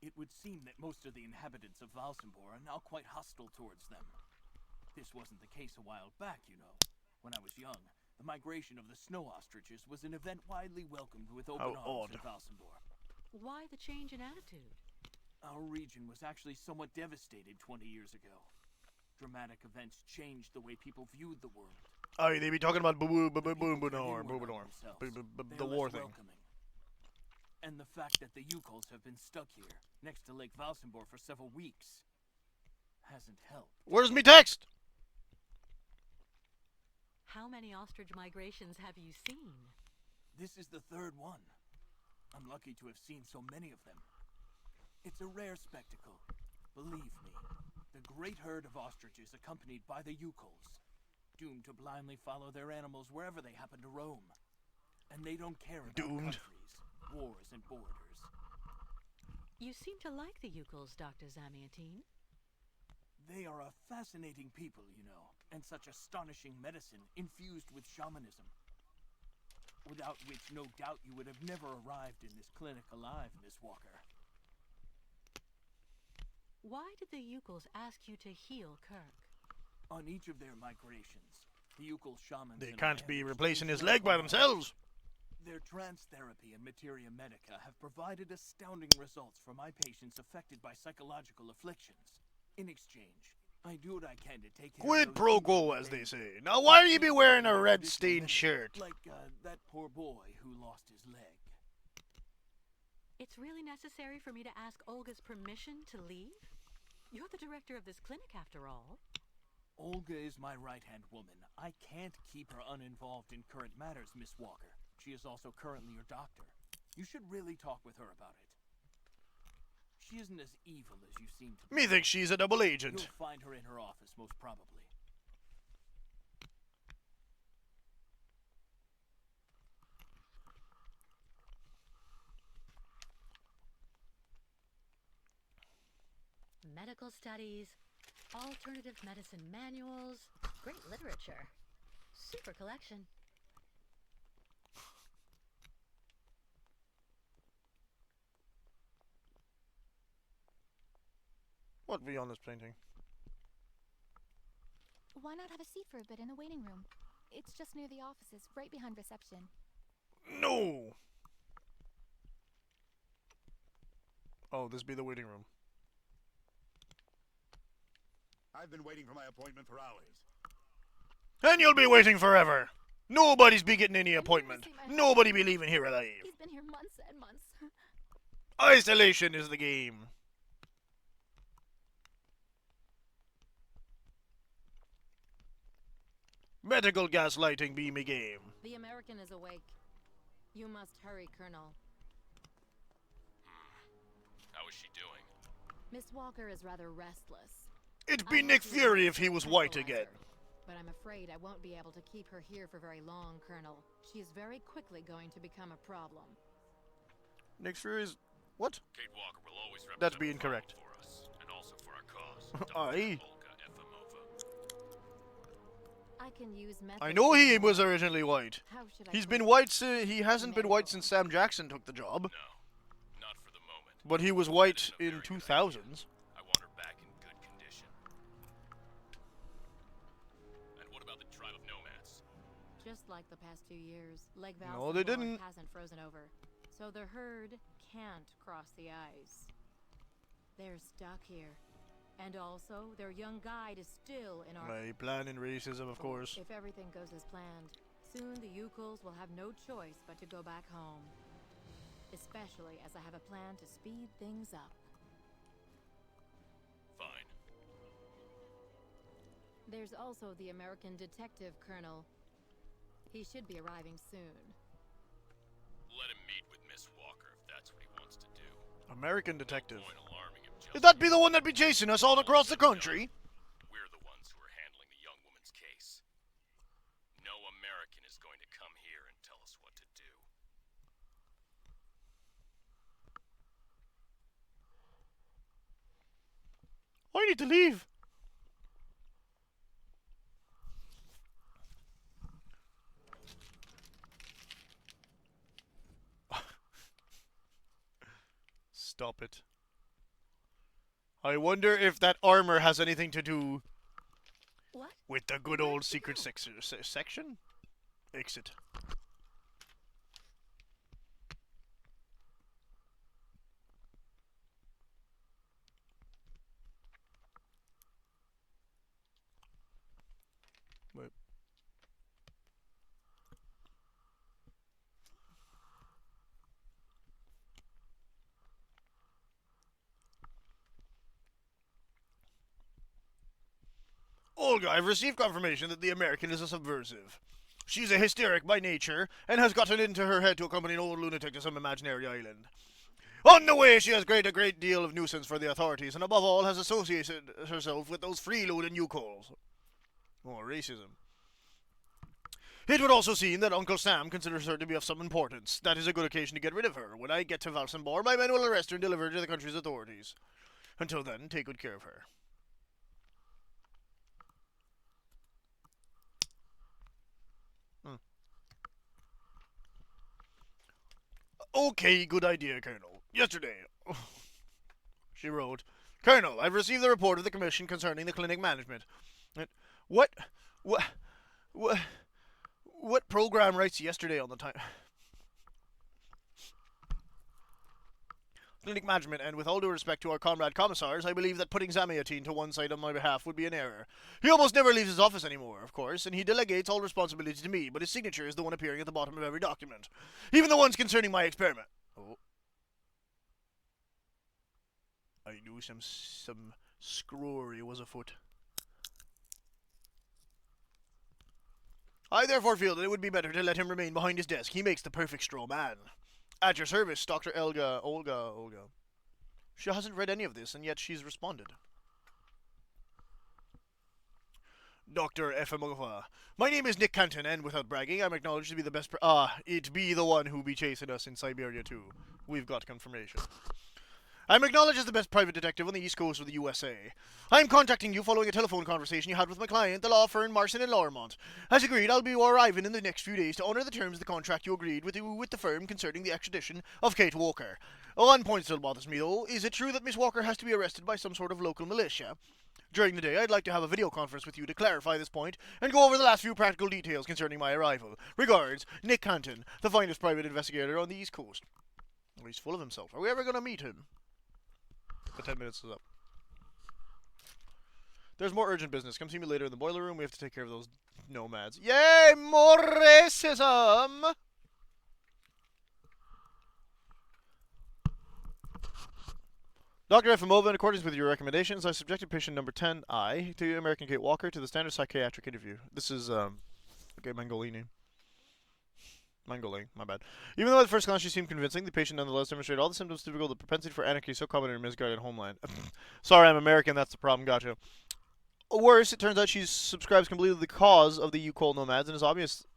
It would seem that most of the inhabitants of Valsambor are now quite hostile towards them. This wasn't the case a while back, you know. When I was young, the migration of the snow ostriches was an event widely welcomed with open arms in Valsambor. Why the change in attitude? Our region was actually somewhat devastated 20 years ago. Dramatic events changed the way people viewed the world. Aye, they be talking about the war thing. Welcoming. And the fact that the Yukols have been stuck here, next to Lake Valsenborg for several weeks, hasn't helped. Where's me text? How many ostrich migrations have you seen? This is the third one. I'm lucky to have seen so many of them. It's a rare spectacle. Believe me, the great herd of ostriches accompanied by the Yukols, doomed to blindly follow their animals wherever they happen to roam. And they don't care about countries, wars, and borders. You seem to like the Yukols, Dr. Zamiatine. They are a fascinating people, you know, and such astonishing medicine infused with shamanism. Without which, no doubt, you would have never arrived in this clinic alive, Miss Walker. Why did the Yukols ask you to heal Kirk? On each of their migrations, the Yukol shamans... They can't be replacing his leg by themselves. Their trance therapy and materia medica have provided astounding results for my patients affected by psychological afflictions. In exchange, I do what I can to take care of Quid those pro people quo, who as they fail. say. Now, why do you be wearing a red-stained shirt? Like, that poor boy who lost his leg. It's really necessary for me to ask Olga's permission to leave? You're the director of this clinic, after all. Olga is my right-hand woman. I can't keep her uninvolved in current matters, Miss Walker. She is also currently your doctor. You should really talk with her about it. She isn't as evil as you seem to be. Methinks she's a double agent. You'll find her in her office, most probably. Medical studies, alternative medicine manuals, great literature. Super collection. What be on this painting? Why not have a seat for a bit in the waiting room? It's just near the offices, right behind reception. No! Oh, this be the waiting room. I've been waiting for my appointment for hours. And you'll be waiting forever. Nobody's be getting any appointment. Nobody be leaving here alive. He's been here months and months. Isolation is the game. Medical gaslighting be me game. The American is awake. You must hurry, Colonel. How is she doing? Miss Walker is rather restless. It'd be Nick Fury if he was white again. But I'm afraid I won't be able to keep her here for very long, Colonel. She is very quickly going to become a problem. Nick Fury's... What? Kate Walker will always represent That'd be incorrect. for us, and also for our cause. Aye. Olga Efimova. I can use methods. I know he was originally white. How should I He's put been it? white he hasn't been white since Sam Jackson took the job. No, not for the moment. But he was white in 2000s. I want her back in good condition. And what about the tribe of nomads? Just like the past 2 years, Lake No, they Valsenborg didn't. hasn't frozen over, so the herd can't cross the ice. They're stuck here. And also, their young guide is still in our... My plan in racism, of course. If everything goes as planned, soon the Yukols will have no choice but to go back home. Especially as I have a plan to speed things up. Fine. There's also the American detective, Colonel. He should be arriving soon. Let him meet with Miss Walker if that's what he wants to do. American detective. No point alarming him just Would that be the one that be chasing us all across the country? We're the ones who are handling the young woman's case. No American is going to come here and tell us what to do. I need to leave. Stop it. I wonder if that armor has anything to do with the good old secret section? Exit. Wait. Olga, I've received confirmation that the American is a subversive. She's a hysteric by nature, and has gotten into her head to accompany an old lunatic to some imaginary island. On the way, she has created a great deal of nuisance for the authorities, and above all has associated herself with those freeloading Yukols. More racism. It would also seem that Uncle Sam considers her to be of some importance. That is a good occasion to get rid of her. When I get to Valsenborg, my men will arrest her and deliver her to the country's authorities. Until then, take good care of her. Okay, good idea, Colonel. Yesterday, she wrote, Colonel, I've received the report of the Commission concerning the clinic management. What program writes yesterday on the time? Clinic management, and with all due respect to our comrade commissars, I believe that putting Zamiatine to one side on my behalf would be an error. He almost never leaves his office anymore, of course, and he delegates all responsibility to me, but his signature is the one appearing at the bottom of every document. Even the ones concerning my experiment. Oh. I knew some screwery was afoot. I therefore feel that it would be better to let him remain behind his desk. He makes the perfect straw man. At your service, Dr. Olga. She hasn't read any of this, and yet she's responded. Dr. Efimova. My name is Nick Canton, and without bragging, I'm acknowledged to be the best it be the one who be chasing us in Syberia too. We've got confirmation. I'm acknowledged as the best private detective on the east coast of the USA. I'm contacting you following a telephone conversation you had with my client, the law firm Marson & Lormont. As agreed, I'll be arriving in the next few days to honor the terms of the contract you agreed with the firm concerning the extradition of Kate Walker. One point still bothers me, though. Is it true that Miss Walker has to be arrested by some sort of local militia? During the day, I'd like to have a video conference with you to clarify this point and go over the last few practical details concerning my arrival. Regards, Nick Canton, the finest private investigator on the East Coast. Oh, he's full of himself. Are we ever going to meet him? The 10 minutes is up. There's more urgent business. Come see me later in the boiler room. We have to take care of those nomads. Yay! More racism! Dr. Efimova, in accordance with your recommendations, I subjected patient number 10I to American Kate Walker to the standard psychiatric interview. This is, okay, Mangolini. Mangoling, my bad. Even though at first glance she seemed convincing, the patient nonetheless demonstrated all the symptoms typical of the propensity for anarchy so common in a misguided homeland. Sorry, I'm American, that's the problem, gotcha. Worse, it turns out she subscribes completely to the cause of the Yukol nomads, and is obvious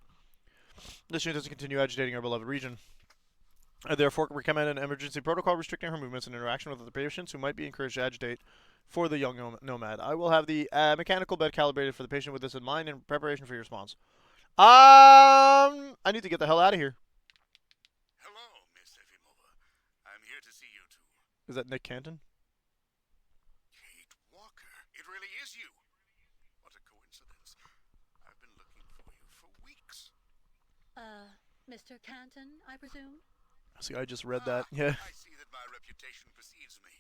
that she intends to continue agitating our beloved region. I therefore recommend an emergency protocol restricting her movements and interaction with other patients who might be encouraged to agitate for the young nomad. I will have the mechanical bed calibrated for the patient with this in mind in preparation for your response. I need to get the hell out of here. Hello, Miss Efimova. I'm here to see you too. Is that Nick Canton? Kate Walker. It really is you. What a coincidence. I've been looking for you for weeks. Mr. Canton, I presume? See, I just read that. Yeah. I see that my reputation precedes me.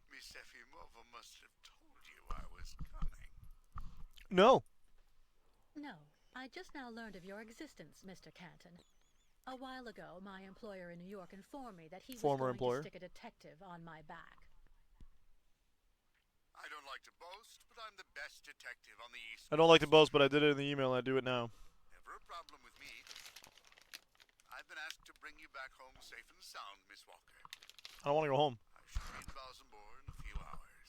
Miss Efimova must have told you I was coming. No. No. I just now learned of your existence, Mr. Canton. A while ago, my employer in New York informed me that he was going to stick a detective on my back. I don't like to boast, but I'm the best detective on the East. I don't like to boast, but I did it in the email, and I do it now. Never a problem with me. I've been asked to bring you back home safe and sound, Miss Walker. I don't want to go home. I should be in Valsenborg in a few hours.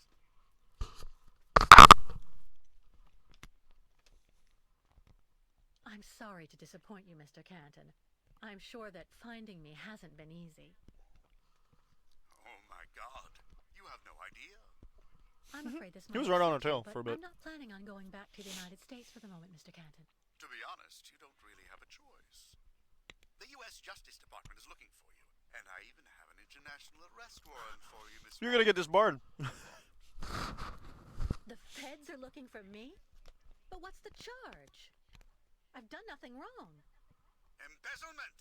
I'm sorry to disappoint you, Mr. Canton. I'm sure that finding me hasn't been easy. Oh my God. You have no idea. I'm afraid this He might was right on her upset you, tail for a bit. I'm not planning on going back to the United States for the moment, Mr. Canton. To be honest, you don't really have a choice. The U.S. Justice Department is looking for you, and I even have an international arrest warrant for you, Miss. You're gonna get disbarred. The feds are looking for me? But what's the charge? I've done nothing wrong. Embezzlement!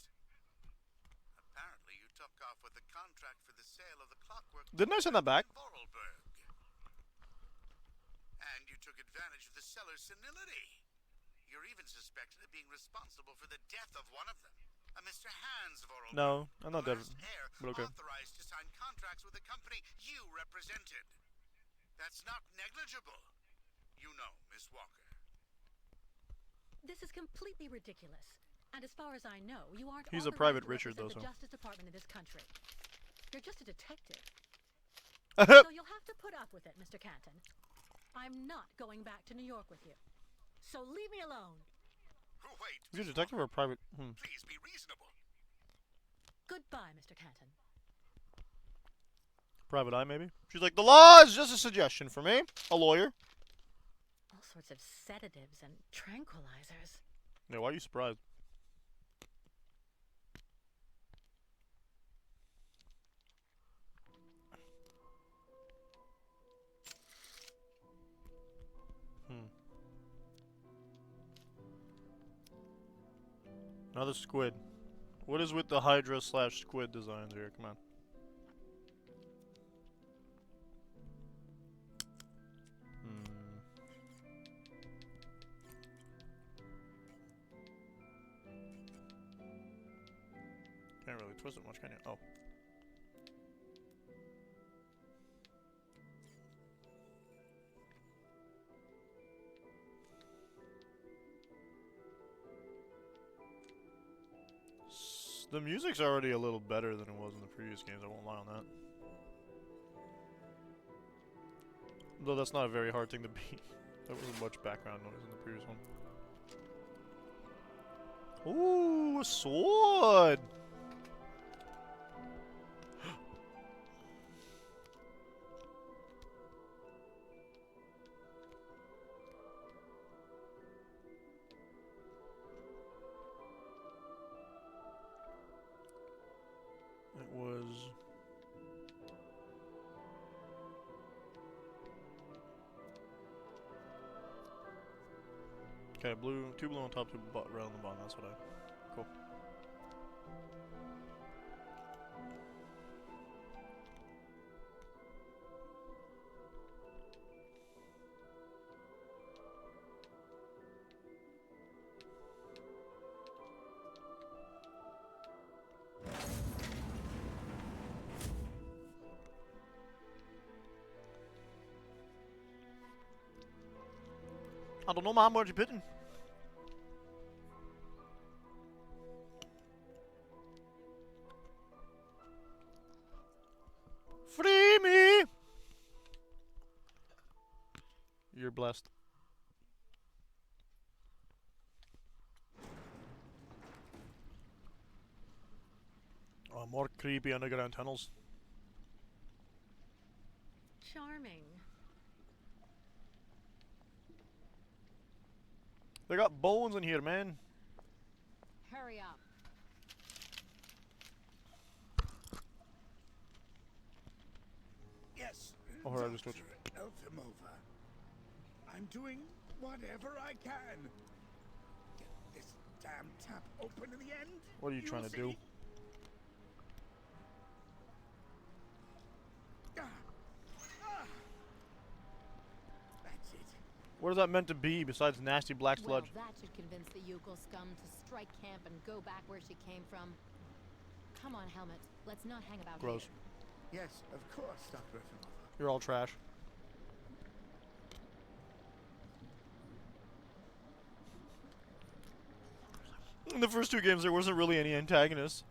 Apparently you took off with the contract for the sale of the clockwork. Didn't I send that back? Vorarlberg. And you took advantage of the seller's senility. You're even suspected of being responsible for the death of one of them, a Mr. Hans Vorarlberg. No, I'm not dead. Heir But okay. authorized to sign contracts with the company you represented. That's not negligible. you know, Miss Walker? This is completely ridiculous. And as far as I know, you aren't He's a authorized Private to Richard, though, represent so. the Justice Department in this country. You're just a detective. So So you'll have to put up with it, Mr. Canton. I'm not going back to New York with you. So leave me alone. Oh, wait. Is he a detective or a private? Please be reasonable. Goodbye, Mr. Canton. Private eye, maybe? She's like, the law is just a suggestion for me, a lawyer. All sorts of sedatives and tranquilizers. Yeah, why are you surprised? Another squid. What is with the Hydra / squid designs here? Come on. Can't really twist it much, can you? Oh. The music's already a little better than it was in the previous games, I won't lie on that. Though that's not a very hard thing to beat. There wasn't much background noise in the previous one. Ooh, a sword! It was... Okay, blue, 2 blue on top, 2 red on the bottom, that's what I... Cool. I don't know, man, where'd you put him? Free me! You're blessed. Oh, more creepy underground tunnels. Charming. They got bones in here, man. Hurry up. Yes, Oh, her, I just Dr. Elfimova. I'm doing whatever I can. Get this damn tap open in the end. What are you trying to do? That's it. What is that meant to be besides nasty black sludge? Well, that should convince the Yukon scum to strike camp and go back where she came from. Come on, Helmet. Let's not hang about Gross. here. Yes, of course, Dr. Elfimova. You're all trash. In the first 2 games, there wasn't really any antagonists.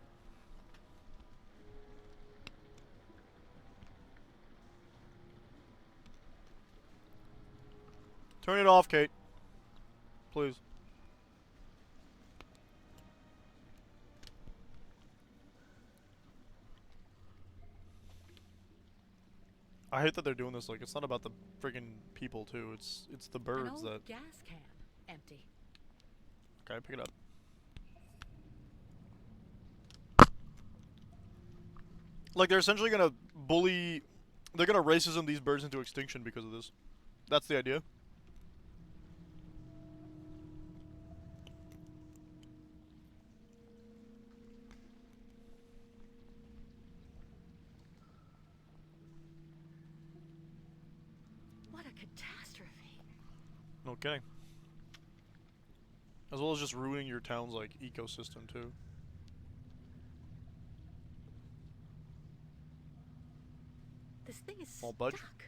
Turn it off, Kate. Please. I hate that they're doing this. Like, it's not about the friggin' people too. It's the An birds old that. gas can. Empty. Okay, pick it up. Like, they're essentially gonna bully. They're gonna racism these birds into extinction because of this. That's the idea. What a catastrophe. No kidding. As well as just ruining your town's, like, ecosystem, too. This thing is Won't budge. stuck.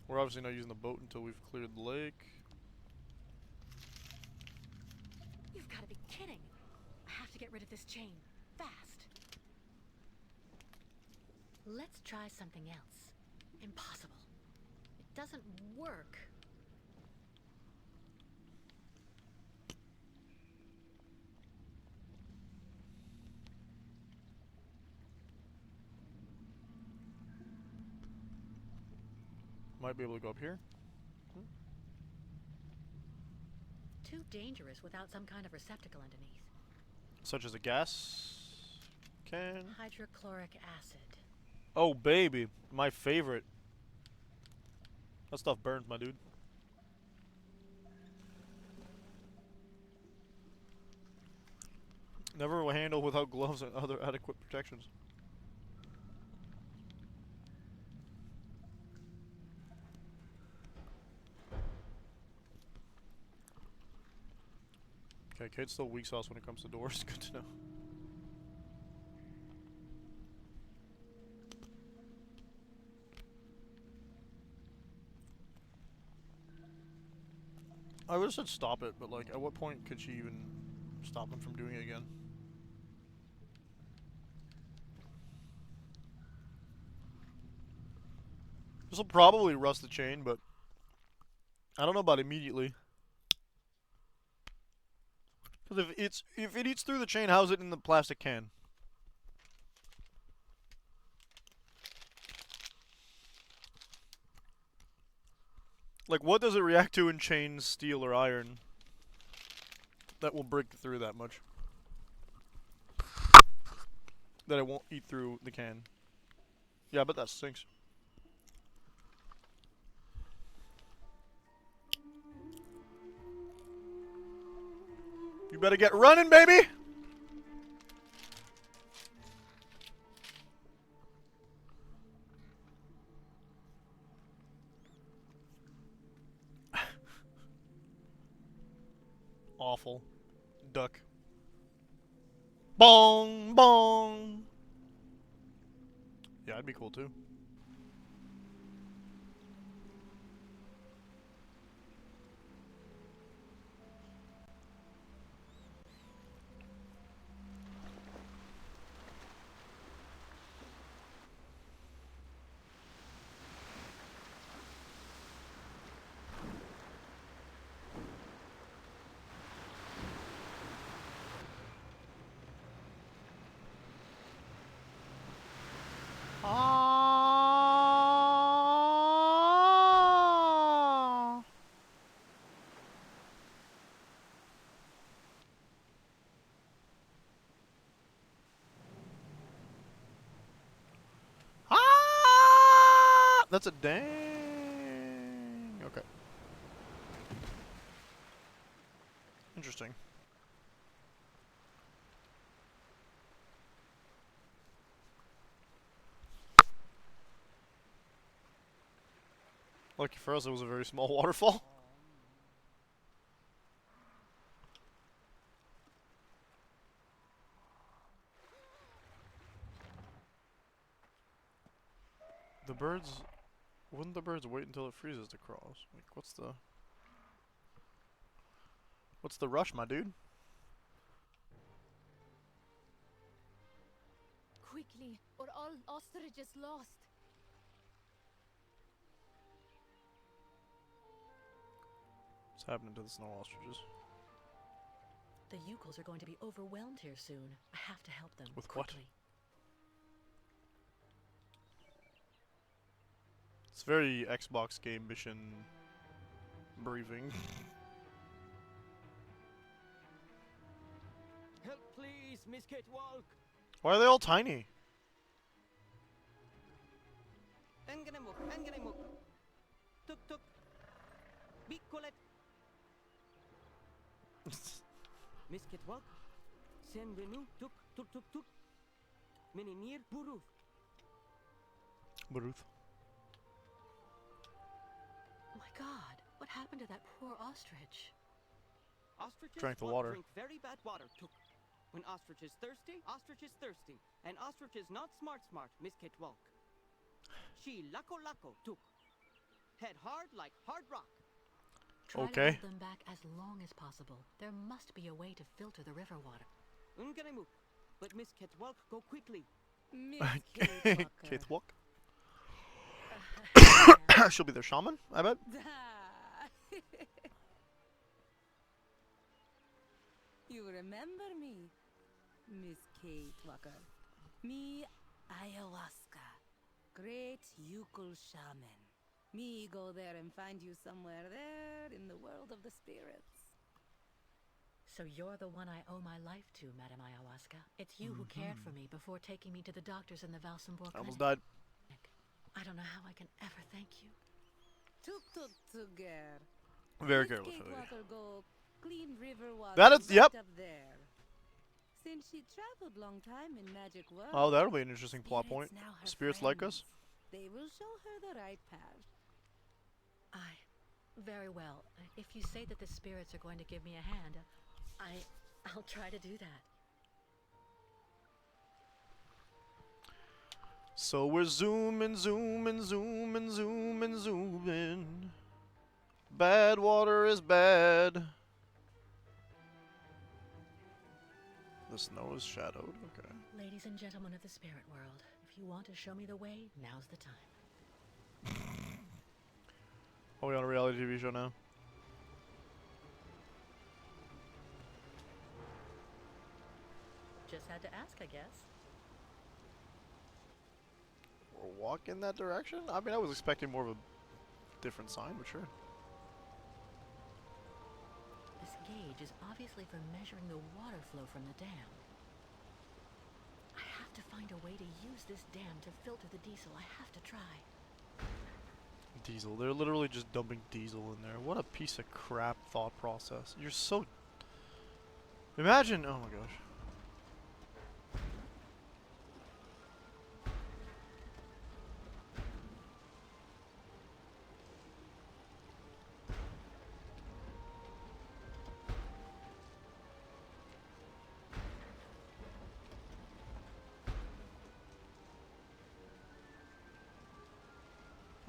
We're obviously not using the boat until we've cleared the lake. You've got to be kidding. I have to get rid of this chain. Fast. Let's try something else. Impossible. It doesn't work. Might be able to go up here. Too dangerous without some kind of receptacle underneath. Such as a gas can. Hydrochloric acid. Oh, baby. My favorite. That stuff burns, my dude. Never will handle without gloves and other adequate protections. Okay, Kate's still weak sauce when it comes to doors. Good to know. I would have said stop it, but like, at what point could she even stop them from doing it again? This will probably rust the chain, but I don't know about immediately. Because if it eats through the chain, how's it in the plastic can? Like, what does it react to in chains, steel, or iron that will break through that much? That it won't eat through the can. Yeah, but that stinks. You better get running, baby! Awful. Duck. Bong! Bong! Yeah, that'd be cool too. That's a dang. Okay. Interesting. Lucky for us, it was a very small waterfall. The birds... Wouldn't the birds wait until it freezes to cross? Like, what's the... What's the rush, my dude? Quickly, or all ostrich is lost. What's happening to the snow ostriches? The Yukos are going to be overwhelmed here soon. I have to help them. With quickly. what? It's very Xbox game mission briefing. Help, please, Miss Catwalk. Why are they all tiny? Engenemuk. Tuk tuk. Bikolet. Miss Catwalk. Sen venu tuk tuk tuk tuk. Menenir Buruth. Baruth. My God, what happened to that poor ostrich? Ostriches Drank the want to water. drink very bad water, tuk. When ostrich is thirsty, and ostrich is not smart, Miss Catwalk. She lako tuk. Head hard like hard rock. Try to Okay. hold them back as long as possible. There must be a way to filter the river water. Unganemu. But Miss Ketwalk, go quickly. Miss Kate Walk. She'll be their shaman, I bet. You remember me, Miss Kate Walker. Me, ayahuasca. Great Yukul shaman. Me go there and find you somewhere there in the world of the spirits. So you're the one I owe my life to, Madame Ayahuasca. It's you who cared for me before taking me to the doctors in the Valsenborg I almost clinic. died. I don't know how I can ever thank you. Tuk-tuk-tuger. Very Miss careless. Kate Olivia. Walker go clean river water That is- right yep. up there. Since she traveled long time in magic world. Oh, that'll be an interesting plot point. Spirits now her Spirits like us? They will show her the right path. Very well. If you say that the spirits are going to give me a hand, I'll try to do that. So we're zooming, zooming, zooming, zooming, zooming. Bad water is bad. The snow is shadowed. Okay. Ladies and gentlemen of the spirit world, if you want to show me the way, now's the time. Are we on a reality TV show now? Just had to ask, I guess. We're walking that direction? I mean, I was expecting more of a different sign, but sure. This gauge is obviously for measuring the water flow from the dam. I have to find a way to use this dam to filter the diesel. I have to try. Diesel. They're literally just dumping diesel in there. What a piece of crap thought process. You're so... Imagine... Oh my gosh.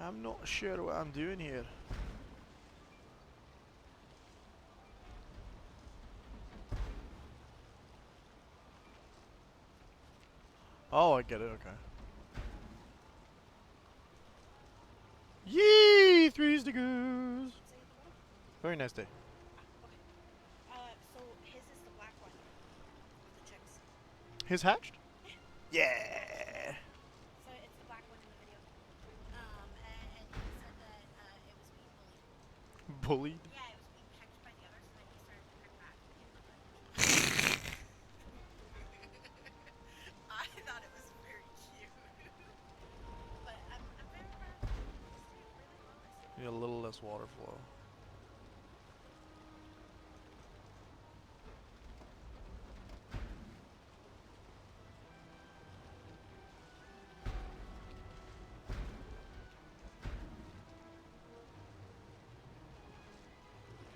I'm not sure what I'm doing here. Oh, I get it, okay. Yee! Three's the goose! Very nice day. So his is the black one. With the chicks. His hatched? Yeah! So it's the black one in the video. And he said that it was being bullied. Bullied? Yeah, it was being pecked by the others, and then he started to peck back. I thought it was very cute. But I'm very proud of him. He's doing really well this year. Need a little less water flow.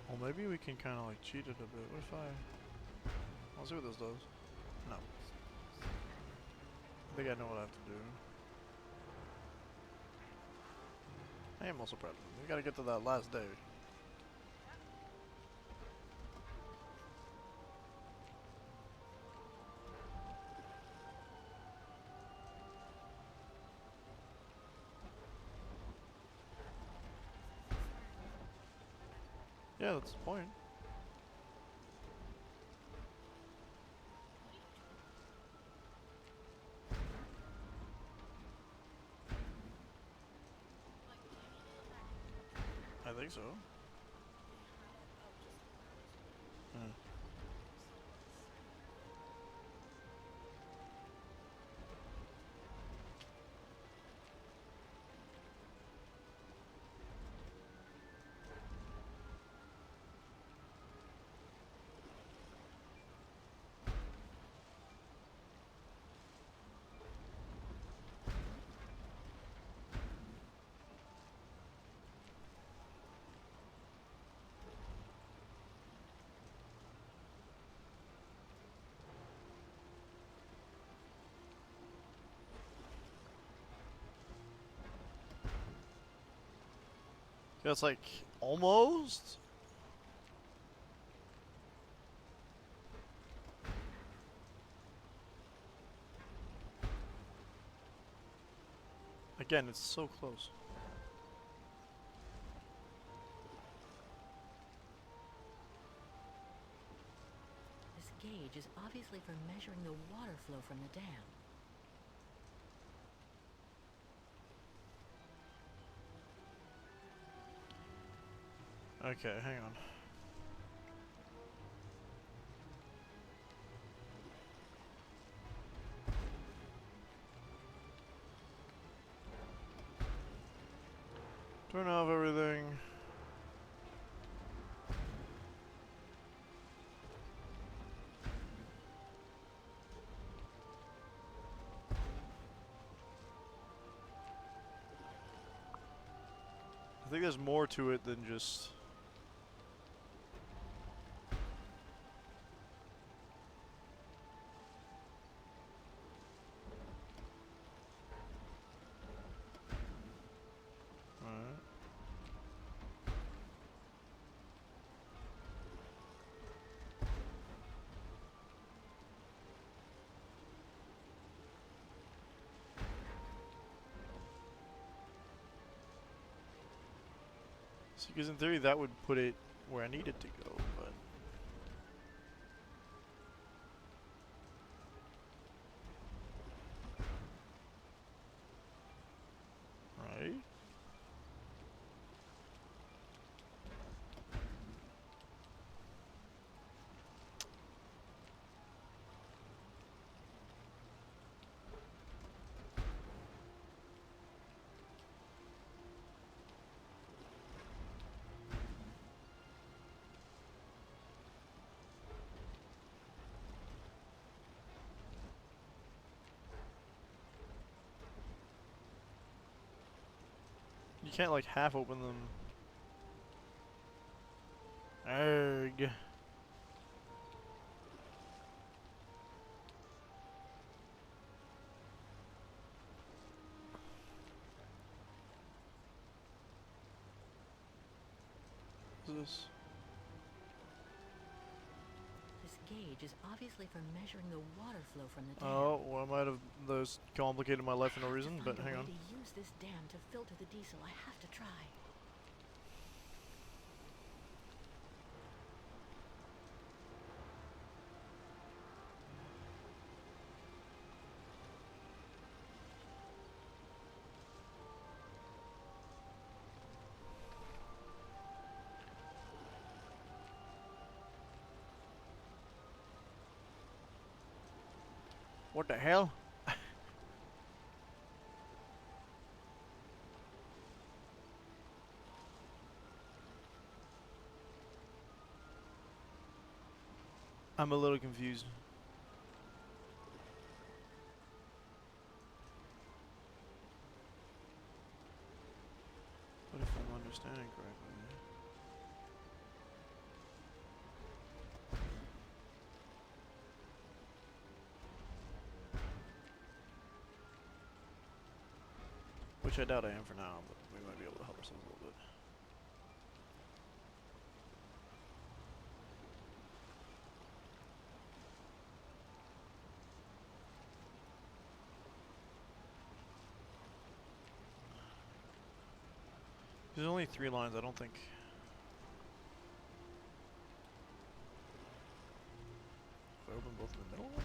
Well, maybe we can kind of like cheat it a bit. What if I'll see what this does. No. I think I know what I have to do. I am also proud of them. We gotta get to that last day. Yeah, that's the point. I think so. Hmm. Yeah, it's like almost. Again, it's so close. This gauge is obviously for measuring the water flow from the dam. Okay, hang on. Turn off everything. I think there's more to it than just... Alright. Because in theory that would put it where I need it to go, but... Right? You can't like half open them. Erg. What's this? This gauge is obviously for measuring the water flow from the dam. Oh, well, I might have those complicated my life for no reason, but hang on. To use this dam to filter the diesel, I have to try. What the hell? I'm a little confused. What if I'm understanding correctly? Which I doubt I am for now, but we might be able to help ourselves a little bit. There's only 3 lines, I don't think. If I open both in the middle one?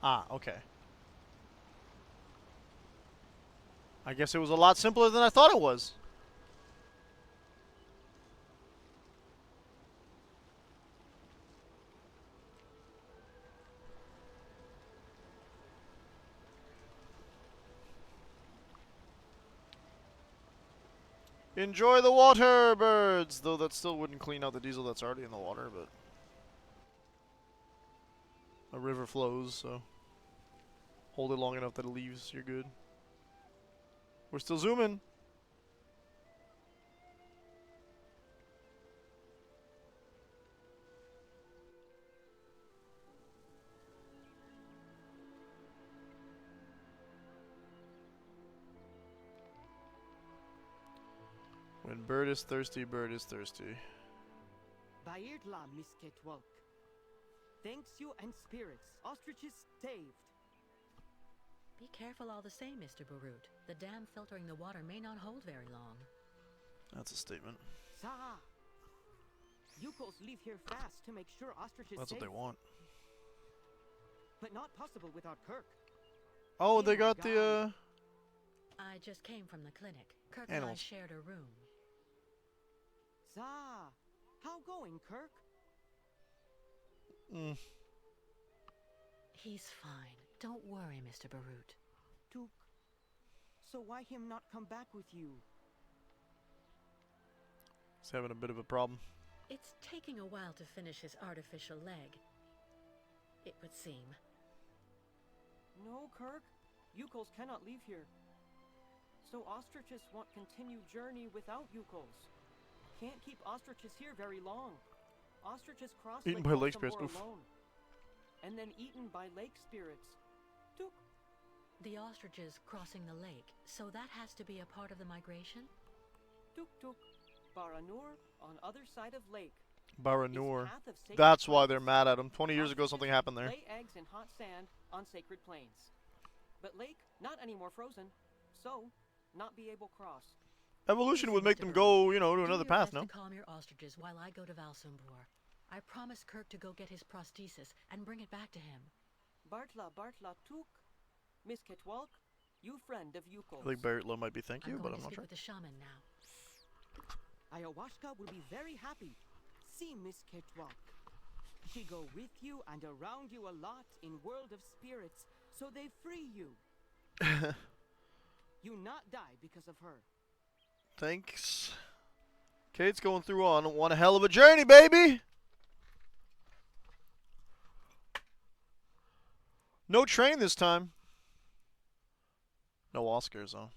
Ah, okay. I guess it was a lot simpler than I thought it was. Enjoy the water, birds! Though that still wouldn't clean out the diesel that's already in the water, but... A river flows, so... Hold it long enough that it leaves, you're good. We're still zooming! When bird is thirsty, bird is thirsty. Bairla, Miss Ketwalk. Thanks you and spirits. Ostriches saved. Be careful all the same, Mr. Barut. The dam filtering the water may not hold very long. That's a statement. Sa. Yukos leave here fast to make sure ostriches That's safe. what they want. But not possible without Kirk. Oh, they got the I just came from the clinic. Kirk and I animals. shared a room. Sa. How going, Kirk? He's fine. Don't worry, Mr. Barut. Took. So why him not come back with you? He's having a bit of a problem. It's taking a while to finish his artificial leg. It would seem. No, Kirk. Yukos cannot leave here. So ostriches want continued journey without Yukos. Can't keep ostriches here very long. Ostriches cross Eaten Lake by lake Baltimore spirits, oof. alone. And then eaten by lake spirits. Took. The ostriches crossing the lake, so that has to be a part of the migration? Tuk tuk. Baranur on other side of lake. Baranur. Path of sacred That's why plains. they're mad at him. 20 years ago, something happened there. Lay eggs in hot sand on sacred plains. But lake not anymore frozen. So, not be able cross. Evolution would make them go, you know, to another path, no? To calm your ostriches while I go to Valsumbor. I promised Kirk to go get his prosthesis and bring it back to him. Bartla tuk. Miss Ketwalk, you friend of Yukos. I think Barretla might be thank you, but I'm not sure. With the shaman now. Ayahuasca will be very happy. See Miss Ketwalk. She go with you and around you a lot in world of spirits, so they free you. You not die because of her. Thanks. Kate's going through on one hell of a journey, baby! No train this time. No Oscars, though.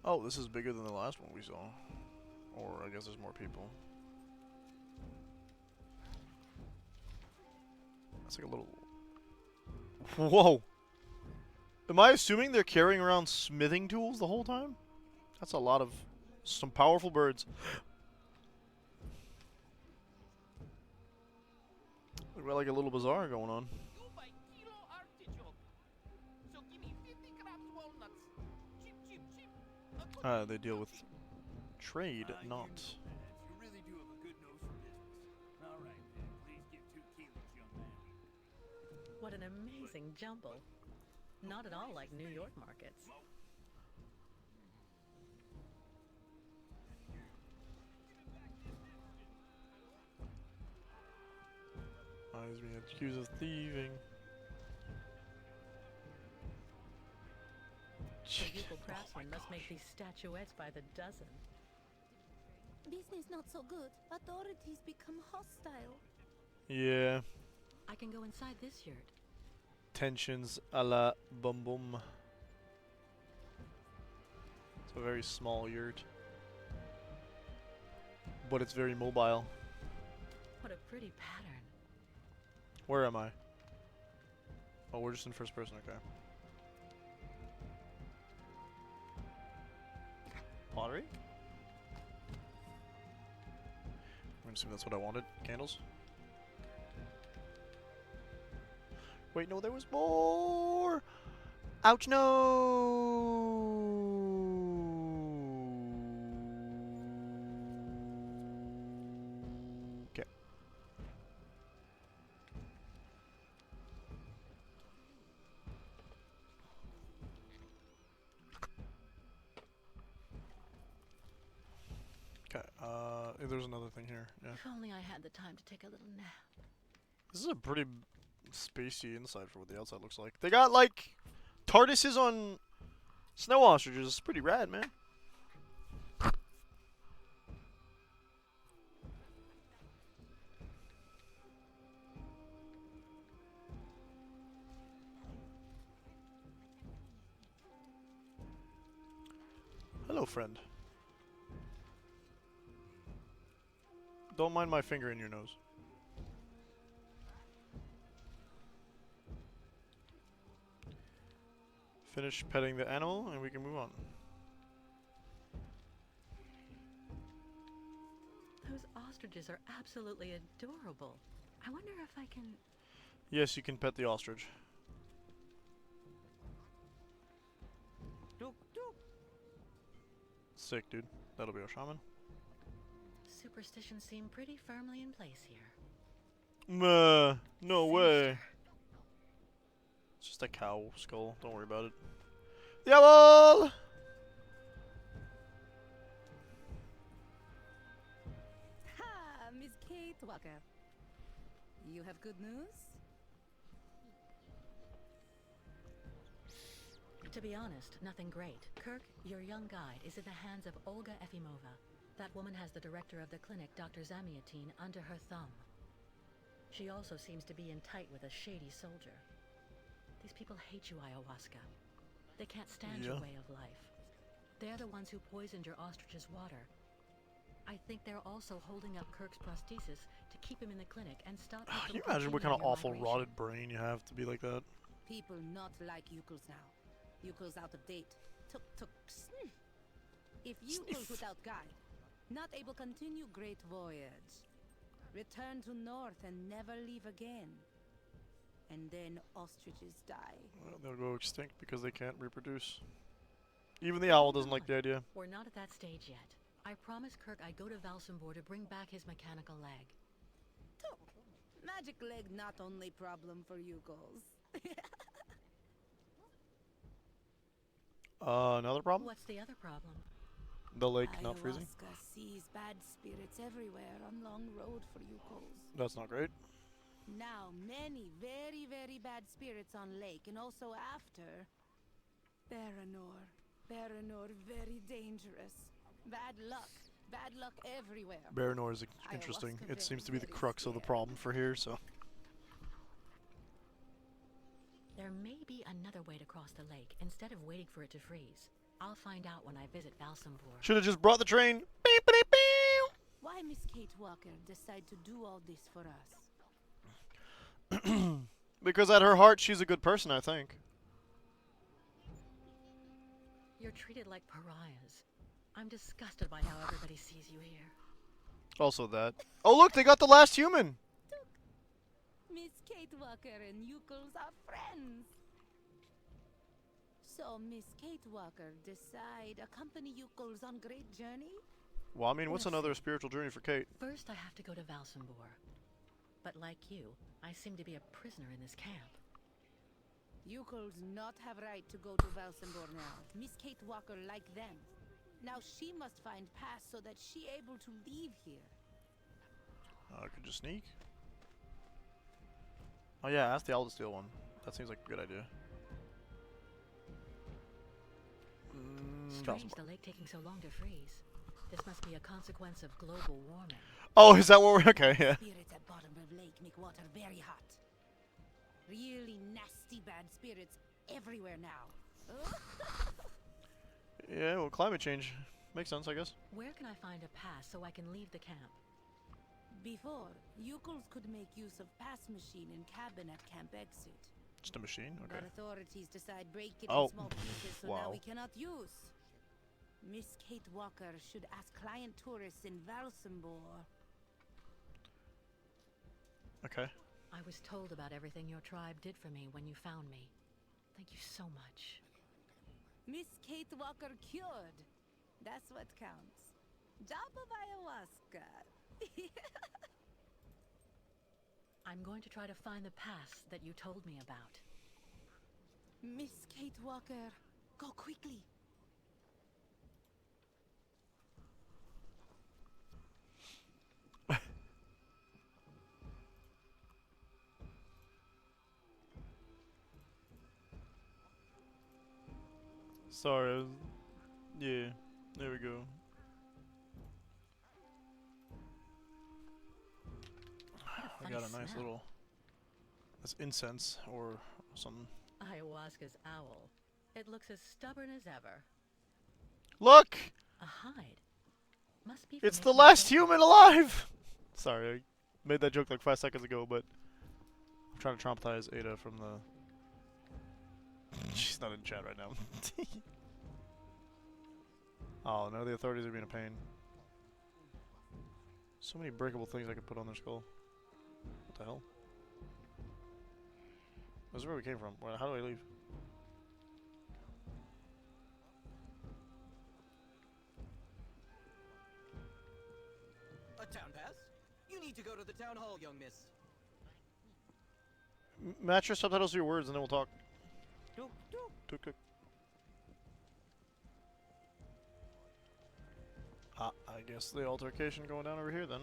Oh, this is bigger than the last one we saw. Or I guess there's more people. That's like a little... Whoa! Am I assuming they're carrying around smithing tools the whole time? That's a lot of... some powerful birds. We've got like a little bazaar going on. They deal with trade, not... You really do have a good nose for business. All right, then. Please give 2 kilos, young man. What an amazing jumble. Not at all like New York markets. He's being accused of thieving. The Yukon craftsmen must make these statuettes by the dozen. Business not so good. Authorities become hostile. Yeah. I can go inside this yurt. Tensions a la bum bum. It's a very small yurt. But it's very mobile. What a pretty pattern. Where am I? Oh, we're just in first person, okay. Pottery? I'm gonna assume that's what I wanted. Candles? Wait, no, there was more! Ouch, no! Okay. Okay, there's another thing here. Yeah. If only I had the time to take a little nap. This is a pretty spacey inside for what the outside looks like. They got, like, TARDISes on snow ostriches. It's pretty rad, man. friend. Don't mind my finger in your nose. Finish petting the animal and we can move on. Those ostriches are absolutely adorable. I wonder if I can... Yes, you can pet the ostrich. Tuk tuk. Sick, dude. That'll be our shaman. Superstitions seem pretty firmly in place here. No way. It's just a cow skull. Don't worry about it. Diabol! Ha, Miss Kate Walker. You have good news? To be honest, nothing great. Kirk, your young guide, is in the hands of Olga Efimova. That woman has the director of the clinic, Dr. Zamiatine, under her thumb. She also seems to be in tight with a shady soldier. These people hate you, Ayahuasca. They can't stand your way of life. They're the ones who poisoned your ostrich's water. I think they're also holding up Kirk's prosthesis to keep him in the clinic and stop him Can you imagine what kind of awful rotted brain you have to be like that? People not like Yukos now. Yukos out of date. Tuk-tuks. If Yukos without guide, not able continue great voyage. Return to north and never leave again. And then ostriches die. Well, they'll go extinct because they can't reproduce. Even the owl doesn't like the idea. We're not at that stage yet. I promised Kirk I'd go to Valsambor to bring back his mechanical leg. Tuk. Magic leg not only problem for Yukos. Another problem? What's the other problem? The lake not freezing? Ayahuasca sees bad spirits everywhere on long road for Yukos. That's not great. Now many very, very bad spirits on lake and also after. Baranor. Baranor very dangerous. Bad luck everywhere. Baranor is interesting. It seems to be the crux of the problem for here, so. There may be another way to cross the lake instead of waiting for it to freeze. I'll find out when I visit Valsambor. Should have just brought the train. Beep, beep, beep. Why Miss Kate Walker decide to do all this for us? Because at her heart, she's a good person, I think. You're treated like pariahs. I'm disgusted by how everybody sees you here. Also that. Oh, look, they got the last human. Miss Kate Walker and Yukos are friends. So Miss Kate Walker decide accompany Yukos on great journey? Well, I mean, what's another spiritual journey for Kate? First, I have to go to Valsambor. But like you, I seem to be a prisoner in this camp. Yukos not have right to go to Valsambor now. Miss Kate Walker like them. Now she must find pass so that she able to leave here. I could just sneak. Oh yeah, ask the owl to steal one. That seems like a good idea. Strange the lake taking so long to freeze. This must be a consequence of global warming. Oh, is that what we're... Okay, yeah. Spirits at bottom of lake make water very hot. Really nasty bad spirits everywhere now. Yeah, well, climate change. Makes sense, I guess. Where can I find a pass so I can leave the camp? Before, Yukos could make use of pass machine in cabin at camp exit. Just a machine? Okay. But authorities decide break it Oh. in small pieces, so now Wow. we cannot use. Miss Kate Walker should ask client tourists in Valsambor. Okay. I was told about everything your tribe did for me when you found me. Thank you so much. Miss Kate Walker cured. That's what counts. Job of ayahuasca. I'm going to try to find the pass that you told me about. Miss Kate Walker, go quickly. Sorry, I was... Yeah, there we go. I got a nice little... That's incense or something. Ayahuasca's owl. It looks as stubborn as ever. Look! A hide. Must be for It's the making last trophies. human alive! Sorry, I made that joke like 5 seconds ago, but I'm trying to traumatize Ada from the... She's not in chat right now. Oh, no, the authorities are being a pain. So many breakable things I could put on their skull. What the hell? This is where we came from. How do I leave? A town pass? You need to go to the town hall, young miss. Match your subtitles to your words and then we'll talk. Tuk tuk. Tuk tuk. I guess the altercation going down over here then.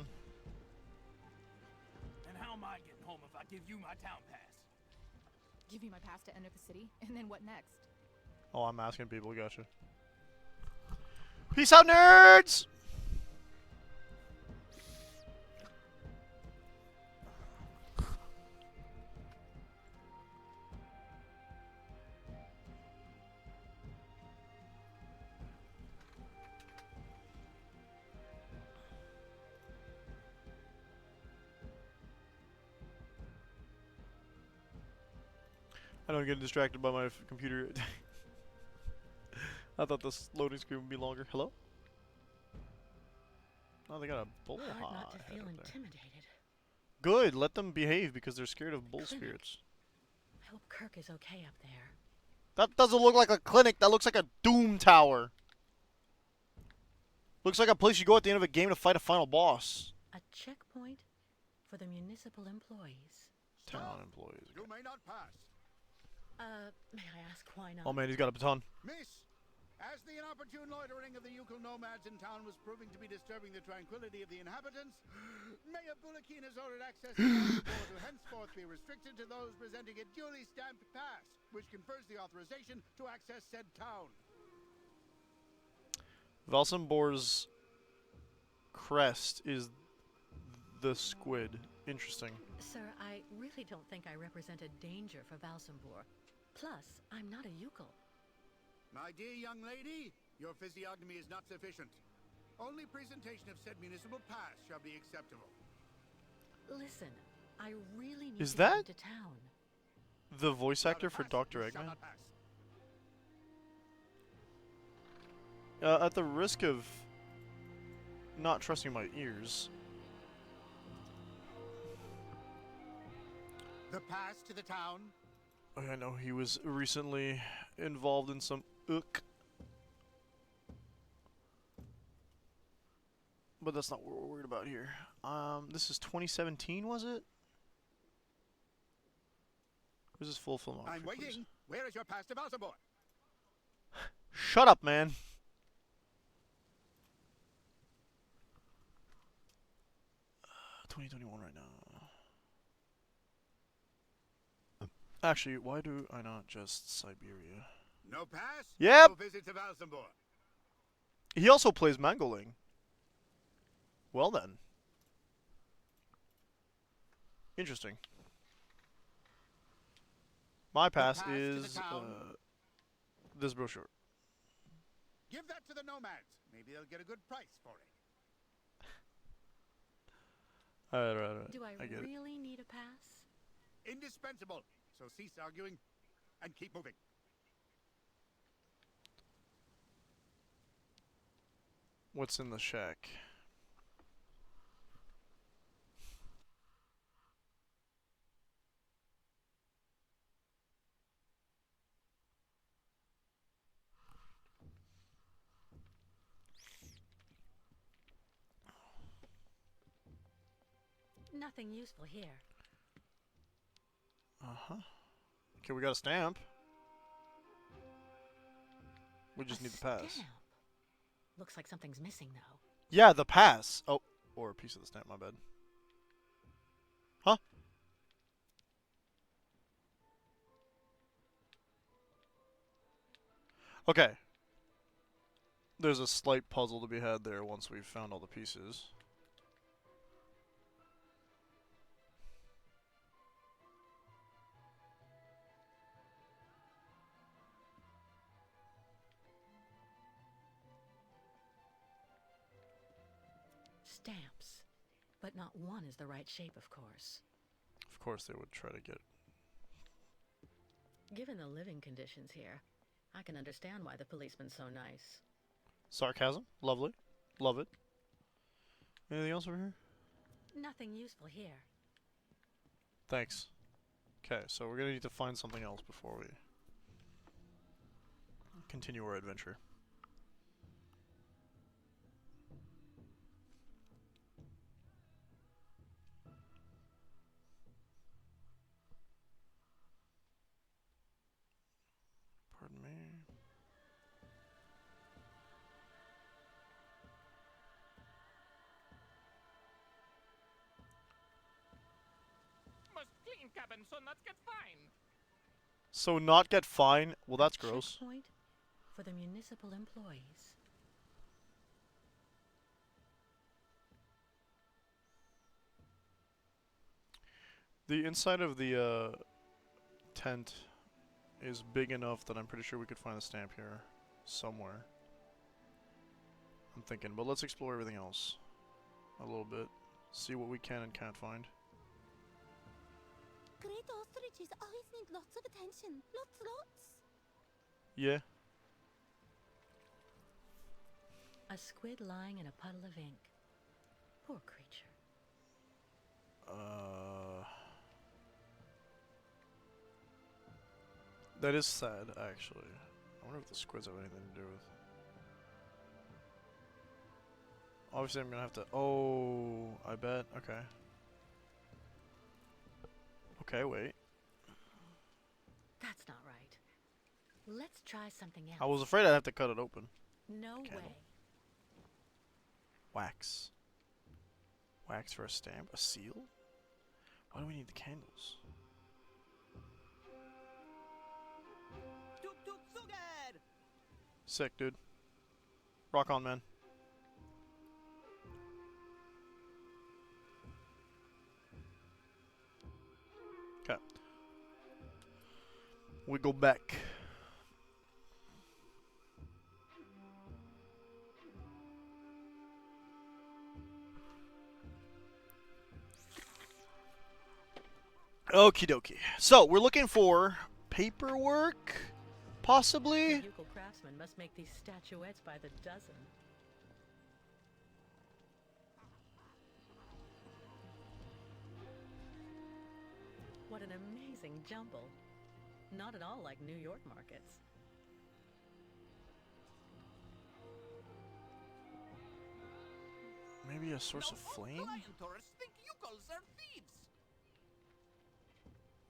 And how am I getting home if I give you my town pass? Give you my pass to enter the city, and then what next? Oh, I'm asking people, gotcha. Peace out, nerds! I don't get distracted by my computer. I thought this loading screen would be longer. Hello? Oh, they got a bull Hard not to head feel up there. intimidated. Good, let them behave because they're scared of bull spirits. I hope Kirk is okay up there. That doesn't look like a clinic, that looks like a doom tower. Looks like a place you go at the end of a game to fight a final boss. A checkpoint for the municipal employees. Town employees. You may not pass. May I ask why not? Oh man, he's got a baton. Miss, as the inopportune loitering of the Yukon nomads in town was proving to be disturbing the tranquility of the inhabitants, Mayor Bulakin has ordered access to the board to henceforth be restricted to those presenting a duly stamped pass, which confers the authorization to access said town. Valsambor's crest is the squid. Interesting. Sir, I really don't think I represent a danger for Valsambor. Plus, I'm not a Yukon. My dear young lady, your physiognomy is not sufficient. Only presentation of said municipal pass shall be acceptable. Listen, I really need Is to that get into town. the voice actor for Dr. Eggman? At the risk of not trusting my ears. The pass to the town. I know he was recently involved in some but that's not what we're worried about here. This is 2017, was it? Where's this full film? I'm waiting. Please? Where is your pass to Valsambor? Shut up, man. Uh, 2021 right now. Actually, why do I not just Syberia? No pass? Yep. No visit to Valsambor. He also plays Mangoling. Well then. Interesting. My pass pass to is the town. this brochure. Give that to the nomads. Maybe they'll get a good price for it. Alright. Do I get it. really need a pass? Indispensable. So cease arguing and keep moving. What's in the shack? Nothing useful here. Uh-huh. Okay, we got a stamp. We just need the pass. Stamp. Looks like something's missing, though. Yeah, the pass. Oh, or a piece of the stamp, my bad. Huh? Okay. There's a slight puzzle to be had there once we've found all the pieces. stamps. But not one is the right shape, of course. Of course they would try to get... Given the living conditions here, I can understand why the policeman's so nice. Sarcasm. Lovely. Love it. Anything else over here? Nothing useful here. Thanks. Okay, so we're gonna need to find something else before we continue our adventure. Pardon me. Must clean cabin so not get fined. So not get fined? Well, that's gross. Checkpoint for the municipal employees. The inside of the tent is big enough that I'm pretty sure we could find a stamp here somewhere. I'm thinking, but let's explore everything else a little bit. See what we can and can't find. Great ostriches always need lots of attention. Lots. Yeah. A squid lying in a puddle of ink. Poor creature. That is sad, actually. I wonder if the squids have anything to do with... Obviously I'm gonna have to... Oh, I bet. Okay. Okay, wait. That's not right. Let's try something else. I was afraid I'd have to cut it open. No Candle. way. Wax. Wax for a stamp? A seal? Why do we need the candles? Tuk tuk sugar! Sick, dude. Rock on, man. Okay. We go back. Okie dokie. So, we're looking for paperwork, possibly? The Yukon craftsmen must make these statuettes by the dozen. What an amazing jumble. Not at all like New York markets. Maybe a source of flame? Tourists think Yukos are thieves.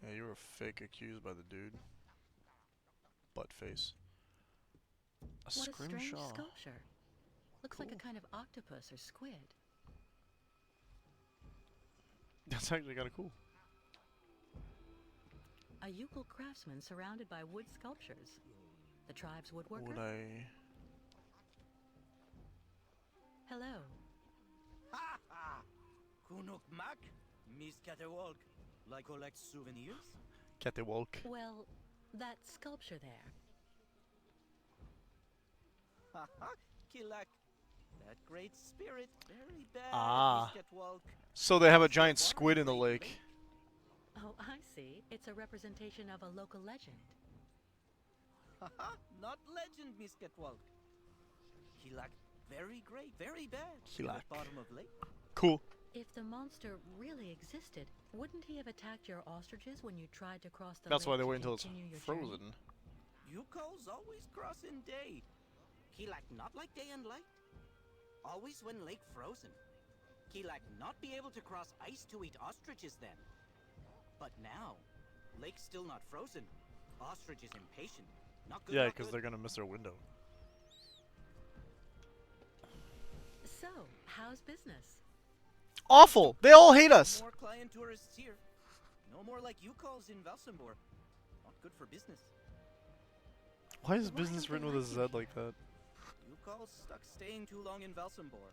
Yeah, you were fake accused by the dude. Butt face. A What a strange scrimshaw. sculpture. Looks like a kind of octopus or squid. That's actually kind of cool. A Yukon craftsman surrounded by wood sculptures. The tribe's woodworker? Would I... Hello. Ha ha! Kunuk Mak, Miss Catewalk. Like collect souvenirs? Catewalk. Well, that sculpture there. Ha ha! Kilak. That great spirit. Very bad, Ah. Miss Catewalk. So they have a giant squid in the lake. Oh, I see. It's a representation of a local legend. Haha, not legend, Miss Catwalk. Kilak, very great, very bad. Kilak. At bottom of lake. Cool. If the monster really existed, wouldn't he have attacked your ostriches when you tried to cross the That's lake why they to wait until it's continue your frozen. journey? Yukos always cross in day. Kilak not like day and light. Always when lake frozen. Kilak not be able to cross ice to eat ostriches then. But now, lake still not frozen. Ostrich is impatient. Not good. Yeah, not because good. they're gonna miss their window. So, how's business? Awful! They all hate us! More client tourists here. No more like Yukos in Valsambor. Not good for business. Why is business written with a Z like that? Yukos stuck staying too long in Valsambor.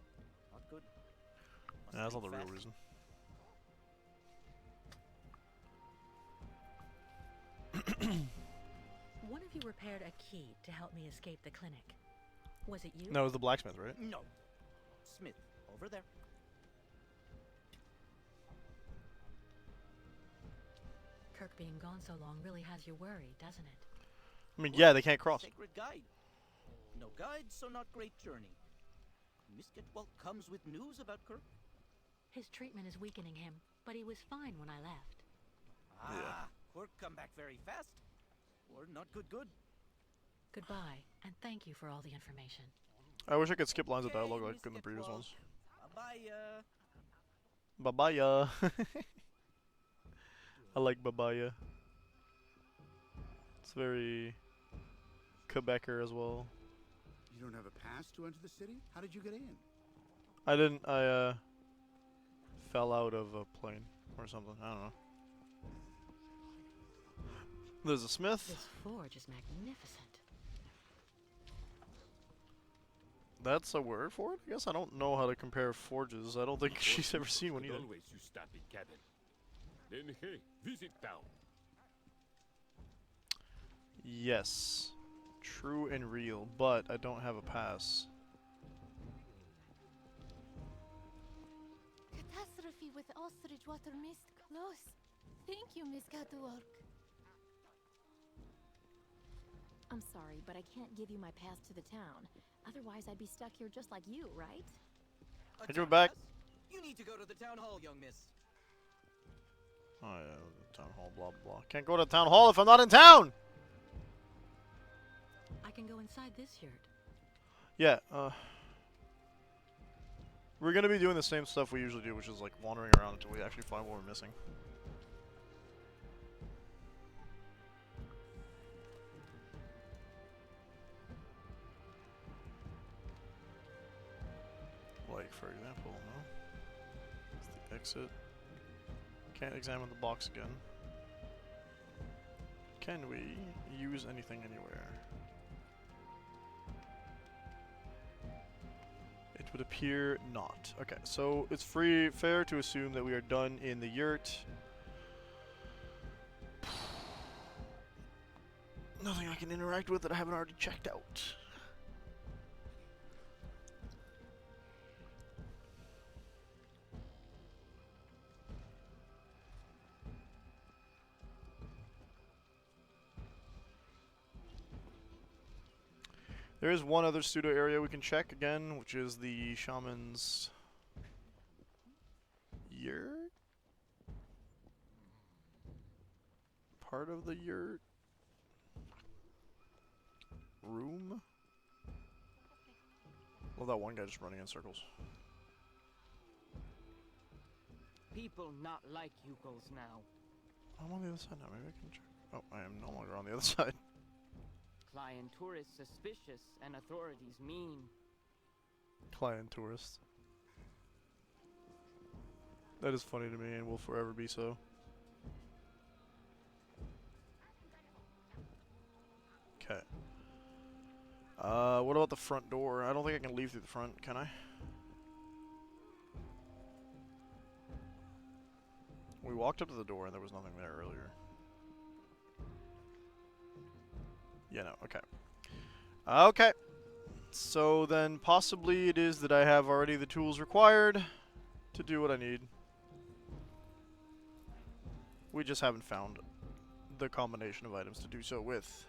Not good. Must Yeah, that's not think the real fast. reason. One of you repaired a key to help me escape the clinic. Was it you? No, it was the blacksmith, right? No. Smith, over there. Kirk being gone so long really has you worried, doesn't it? I mean, yeah, they can't cross. Sacred guide. No guide, so not great journey. Miss Ketwalk comes with news about Kirk? His treatment is weakening him, but he was fine when I left. Ah, Kirk come back very fast. Or not good. Goodbye, and thank you for all the information. I wish I could skip lines of dialogue like in the previous ones. Bye-bye. Babaya. I like Babaya. It's very Quebecer as well. You don't have a pass to enter the city? How did you get in? I didn't. I fell out of a plane or something. I don't know. There's a smith. This forge is magnificent. That's a word for it? I guess I don't know how to compare forges. I don't think she's ever seen one either. Always you stop in cabin. Then hey, visit town. Yes. True and real, but I don't have a pass. Catastrophe with ostrich water mist close. Thank you, Miss Catwalk. I'm sorry, but I can't give you my pass to the town. Otherwise, I'd be stuck here just like you, right? I drew it back. You need to go to the town hall, young miss. Oh yeah, the town hall, blah blah blah. Can't go to the town hall if I'm not in town! I can go inside this yurt. Yeah, we're gonna be doing the same stuff we usually do, which is like wandering around until we actually find what we're missing. Like, for example, no? It's the exit. Can't examine the box again. Can we use anything anywhere? It would appear not. Okay, so it's fair to assume that we are done in the yurt. Nothing I can interact with that I haven't already checked out. There is one other pseudo area we can check again, which is the shaman's yurt? Part of the yurt? Room? Well, that one guy just running in circles. People not like Yukos now. I'm on the other side now, maybe I can check. Oh, I am no longer on the other side. Client tourists suspicious and authorities mean. Client tourist. That is funny to me and will forever be so. Okay. What about the front door? I don't think I can leave through the front, can I? We walked up to the door and there was nothing there earlier. Yeah, no, okay. Okay. So then possibly it is that I have already the tools required to do what I need. We just haven't found the combination of items to do so with.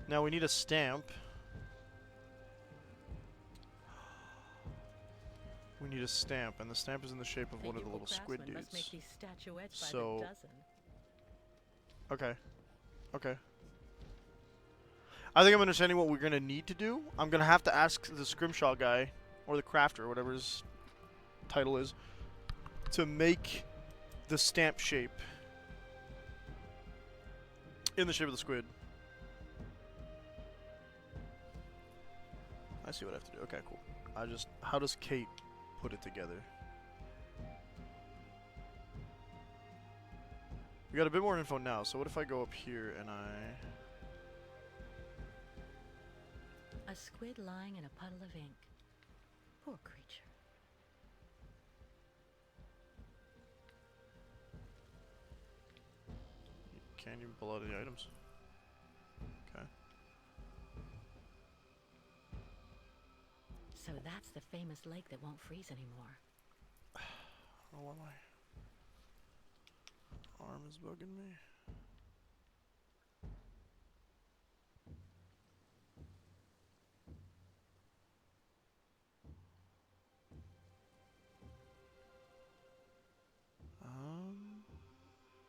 Now we need a stamp. We need a stamp, and the stamp is in the shape of one of the little squid dudes. Must make these statuettes by So, the dozen. okay. Okay. I think I'm understanding what we're going to need to do. I'm going to have to ask the scrimshaw guy, or the crafter, whatever his title is, to make the stamp shape in the shape of the squid. I see what I have to do. Okay, cool. How does Kate put it together? We got a bit more info now, so what if I go up here and A squid lying in a puddle of ink. Poor creature. Can't even pull out any items. Okay. So that's the famous lake that won't freeze anymore. Oh, what am I? arm is bugging me.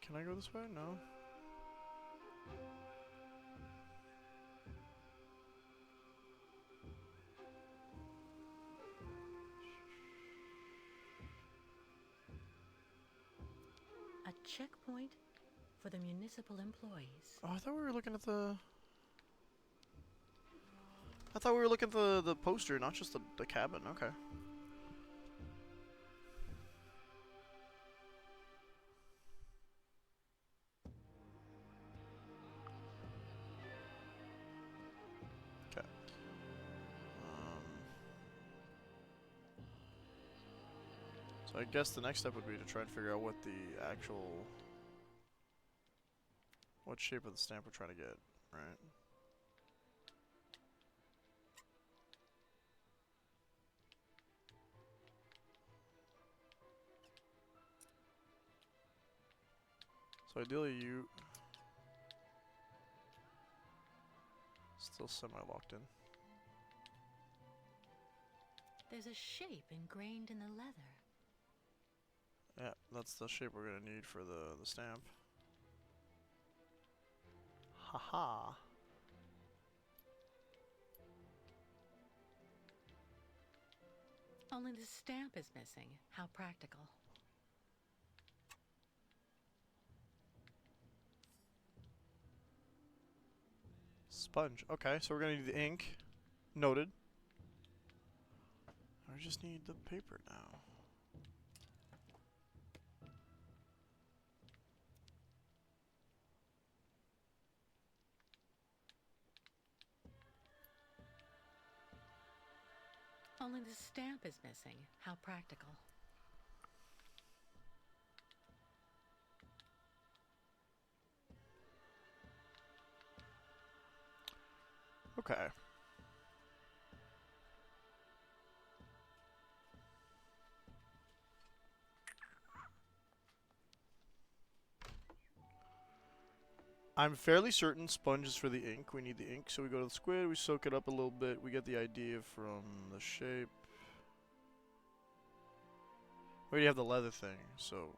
Can I go this way? No. A checkpoint for the municipal employees. Oh, I thought we were looking at the... I thought we were looking at the poster, not just the cabin. Okay. Okay. So I guess the next step would be to try and figure out what the actual... what shape of the stamp we're trying to get, right? So ideally you... still semi-locked in. There's a shape ingrained in the leather. Yeah, that's the shape we're gonna need for the stamp. Haha. Only the stamp is missing. How practical. Sponge. Okay, so we're gonna need the ink. Noted. I just need the paper now. Only the stamp is missing. How practical. Okay. I'm fairly certain sponge is for the ink. We need the ink, so we go to the squid, we soak it up a little bit, we get the idea from the shape. We already have the leather thing, so...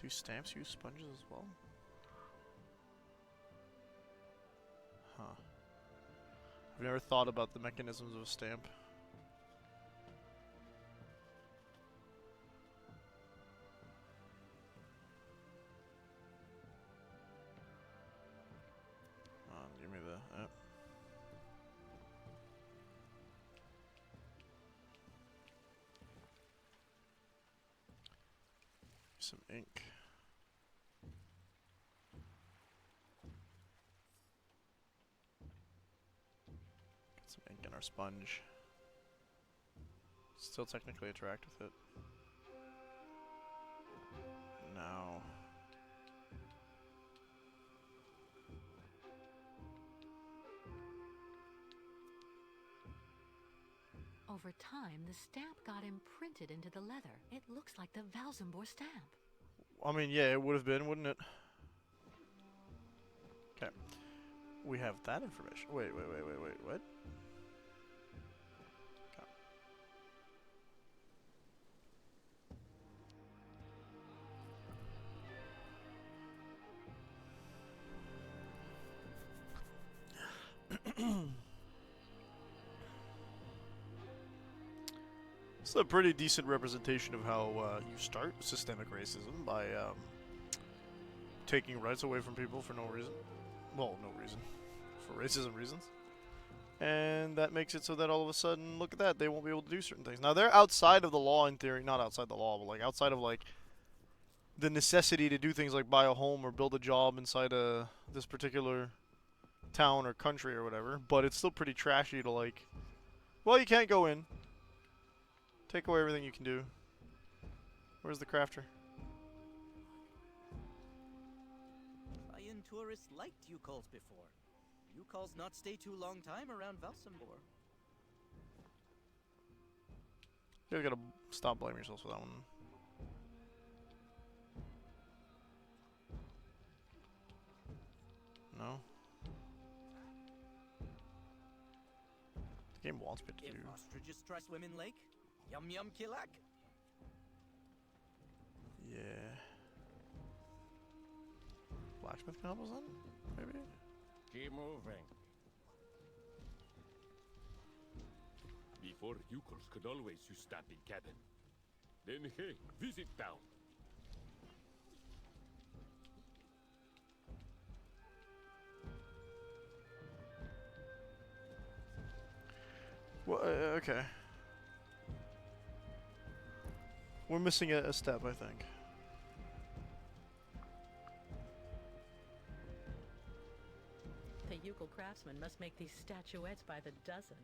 do stamps use sponges as well? Huh. I've never thought about the mechanisms of a stamp. Give me the... some ink. Get some ink in our sponge. Still technically interact with it. Now... Over time, the stamp got imprinted into the leather. It looks like the Valzembor stamp. I mean, yeah, it would have been, wouldn't it? Okay. We have that information. Wait, what? Okay. It's a pretty decent representation of how you start systemic racism by taking rights away from people for no reason. Well, no reason. For racism reasons. And that makes it so that all of a sudden, look at that, they won't be able to do certain things. Now, they're outside of the law in theory. Not outside the law, but like outside of like the necessity to do things like buy a home or build a job inside this particular town or country or whatever. But it's still pretty trashy to like, well, you can't go in. Take away everything you can do. Where's the crafter? Lion tourists liked Yukal's before. Yukal's not stay too long time around Valsambor. You gotta stop blaming yourselves for that one. No? The game wants me to If do. ostriches try swim in lake, yum yum kilak. Yeah. Blacksmith can help us then? Maybe? Keep moving. Before Yukos could always use stamping cabin. Then hey, visit town. Well, okay. We're missing a step, I think. The Yukon craftsmen must make these statuettes by the dozen.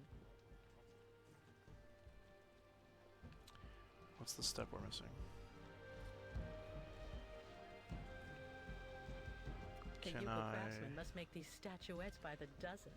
What's the step we're missing? The Can Yukon I... craftsmen must make these statuettes by the dozen.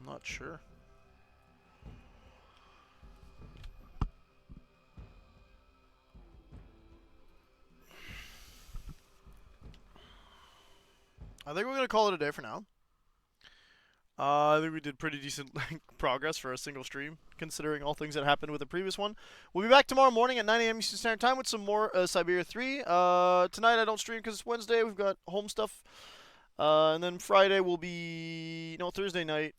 I'm not sure. I think we're going to call it a day for now. I think we did pretty decent progress for a single stream, considering all things that happened with the previous one. We'll be back tomorrow morning at 9 a.m. Eastern Standard Time with some more Syberia 3. Tonight I don't stream because it's Wednesday. We've got home stuff. And then Friday will be... No, Thursday night.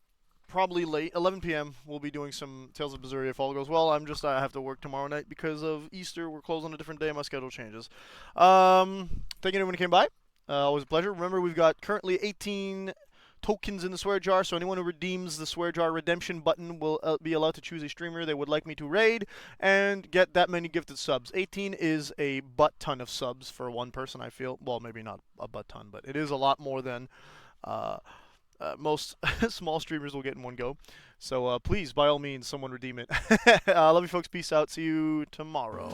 Probably late, 11 p.m. We'll be doing some Tales of Syberia if all goes well. I have to work tomorrow night because of Easter. We're closed on a different day. My schedule changes. Thank you everyone who came by. Always a pleasure. Remember, we've got currently 18 tokens in the swear jar, so anyone who redeems the swear jar redemption button will be allowed to choose a streamer they would like me to raid and get that many gifted subs. 18 is a butt ton of subs for one person, I feel. Well, maybe not a butt ton, but it is a lot more than most small streamers will get in one go. So please, by all means, someone redeem it. Love you folks. Peace out. See you tomorrow.